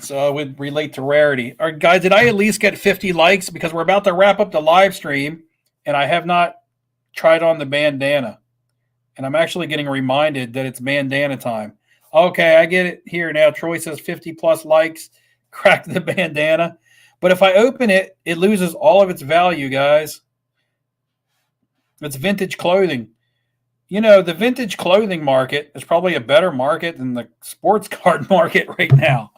Speaker 1: So I would relate to rarity. All right, guys, did I at least get 50 likes? Because we're about to wrap up the live stream, and I have not tried on the bandana. And I'm actually getting reminded that it's bandana time. Okay, I get it here now. Troy says 50 plus likes. Crack the bandana. But if I open it, it loses all of its value, guys. It's vintage clothing. The vintage clothing market is probably a better market than the sports card market right now.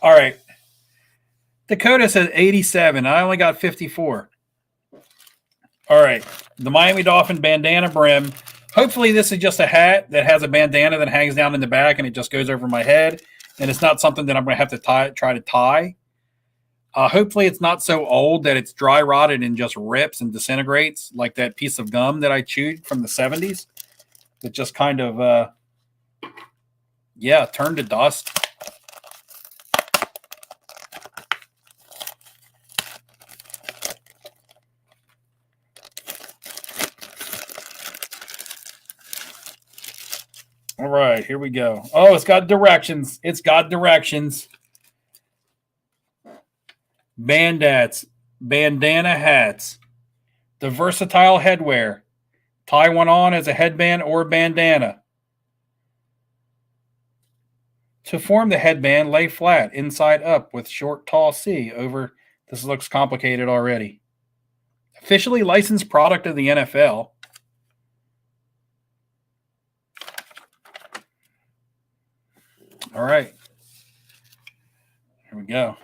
Speaker 1: All right. Dakota says 87. I only got 54. All right. The Miami Dolphin bandana brim. Hopefully this is just a hat that has a bandana that hangs down in the back and it just goes over my head. And it's not something that I'm going to have to try to tie. Hopefully it's not so old that it's dry rotted and just rips and disintegrates like that piece of gum that I chewed from the 70s. It just kind of, turned to dust. All right, here we go. Oh, it's got directions. Bandana hats. The versatile headwear. Tie one on as a headband or bandana. To form the headband, lay flat, inside up, with short, tall C over. This looks complicated already. Officially licensed product of the NFL. All right. Here we go.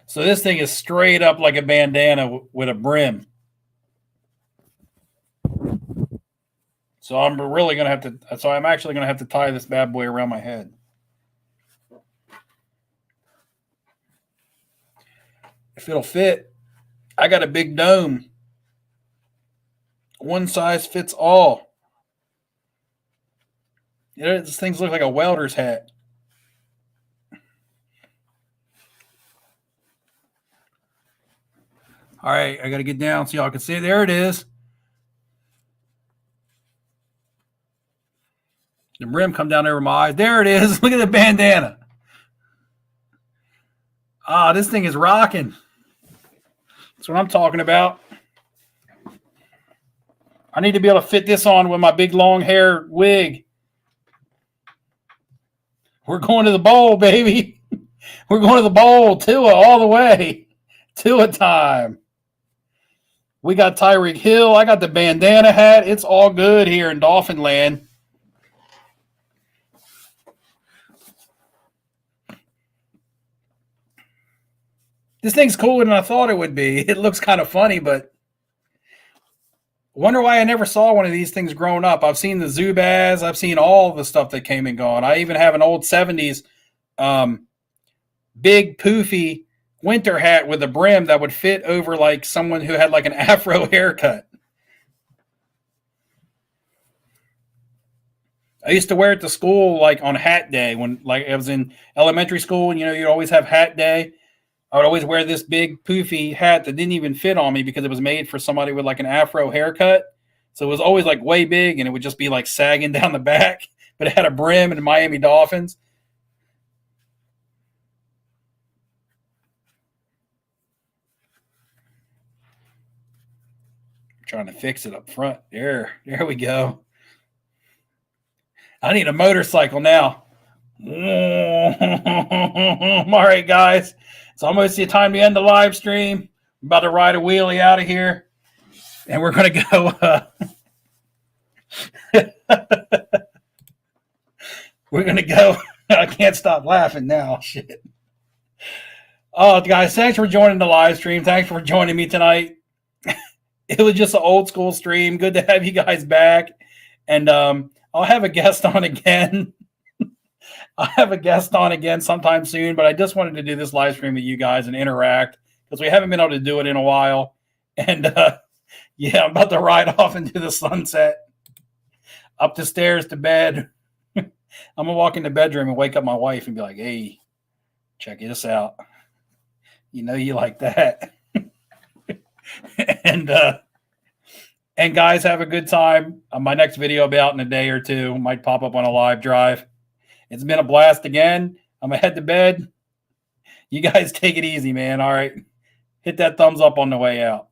Speaker 1: So this thing is straight up like a bandana with a brim. So I'm actually going to have to tie this bad boy around my head. If it'll fit. I got a big dome. One size fits all. This thing looks like a welder's hat. All right, I got to get down so y'all can see. There it is. The rim come down over my eyes. There it is. Look at the bandana. Ah, this thing is rocking. That's what I'm talking about. I need to be able to fit this on with my big long hair wig. We're going to the bowl, baby. We're going to the bowl. Tua all the way. Tua time. We got Tyreek Hill. I got the bandana hat. It's all good here in Dolphin Land. This thing's cooler than I thought it would be. It looks kind of funny, but wonder why I never saw one of these things growing up. I've seen the Zubaz. I've seen all the stuff that came and gone. I even have an old 70s big poofy winter hat with a brim that would fit over like someone who had like an afro haircut. I used to wear it to school like on hat day when like I was in elementary school and you'd always have hat day. I would always wear this big poofy hat that didn't even fit on me because it was made for somebody with like an afro haircut. So it was always like way big and it would just be like sagging down the back, but it had a brim and Miami Dolphins. I'm trying to fix it up front. There we go. I need a motorcycle now. All right, guys. It's almost the time to end the live stream. I'm about to ride a wheelie out of here. And we're going to go. We're going to go. I can't stop laughing now. Shit. Oh, guys, thanks for joining the live stream. Thanks for joining me tonight. It was just an old school stream. Good to have you guys back. And I'll have a guest on again. I'll have a guest on again sometime soon, but I just wanted to do this live stream with you guys and interact because we haven't been able to do it in a while. And yeah, I'm about to ride off into the sunset, up the stairs to bed. I'm going to walk in the bedroom and wake up my wife and be like, hey, check this out. You know you like that. And guys, have a good time. My next video will be out in a day or two. Might pop up on a live drive. It's been a blast again. I'm going to head to bed. You guys take it easy, man. All right. Hit that thumbs up on the way out.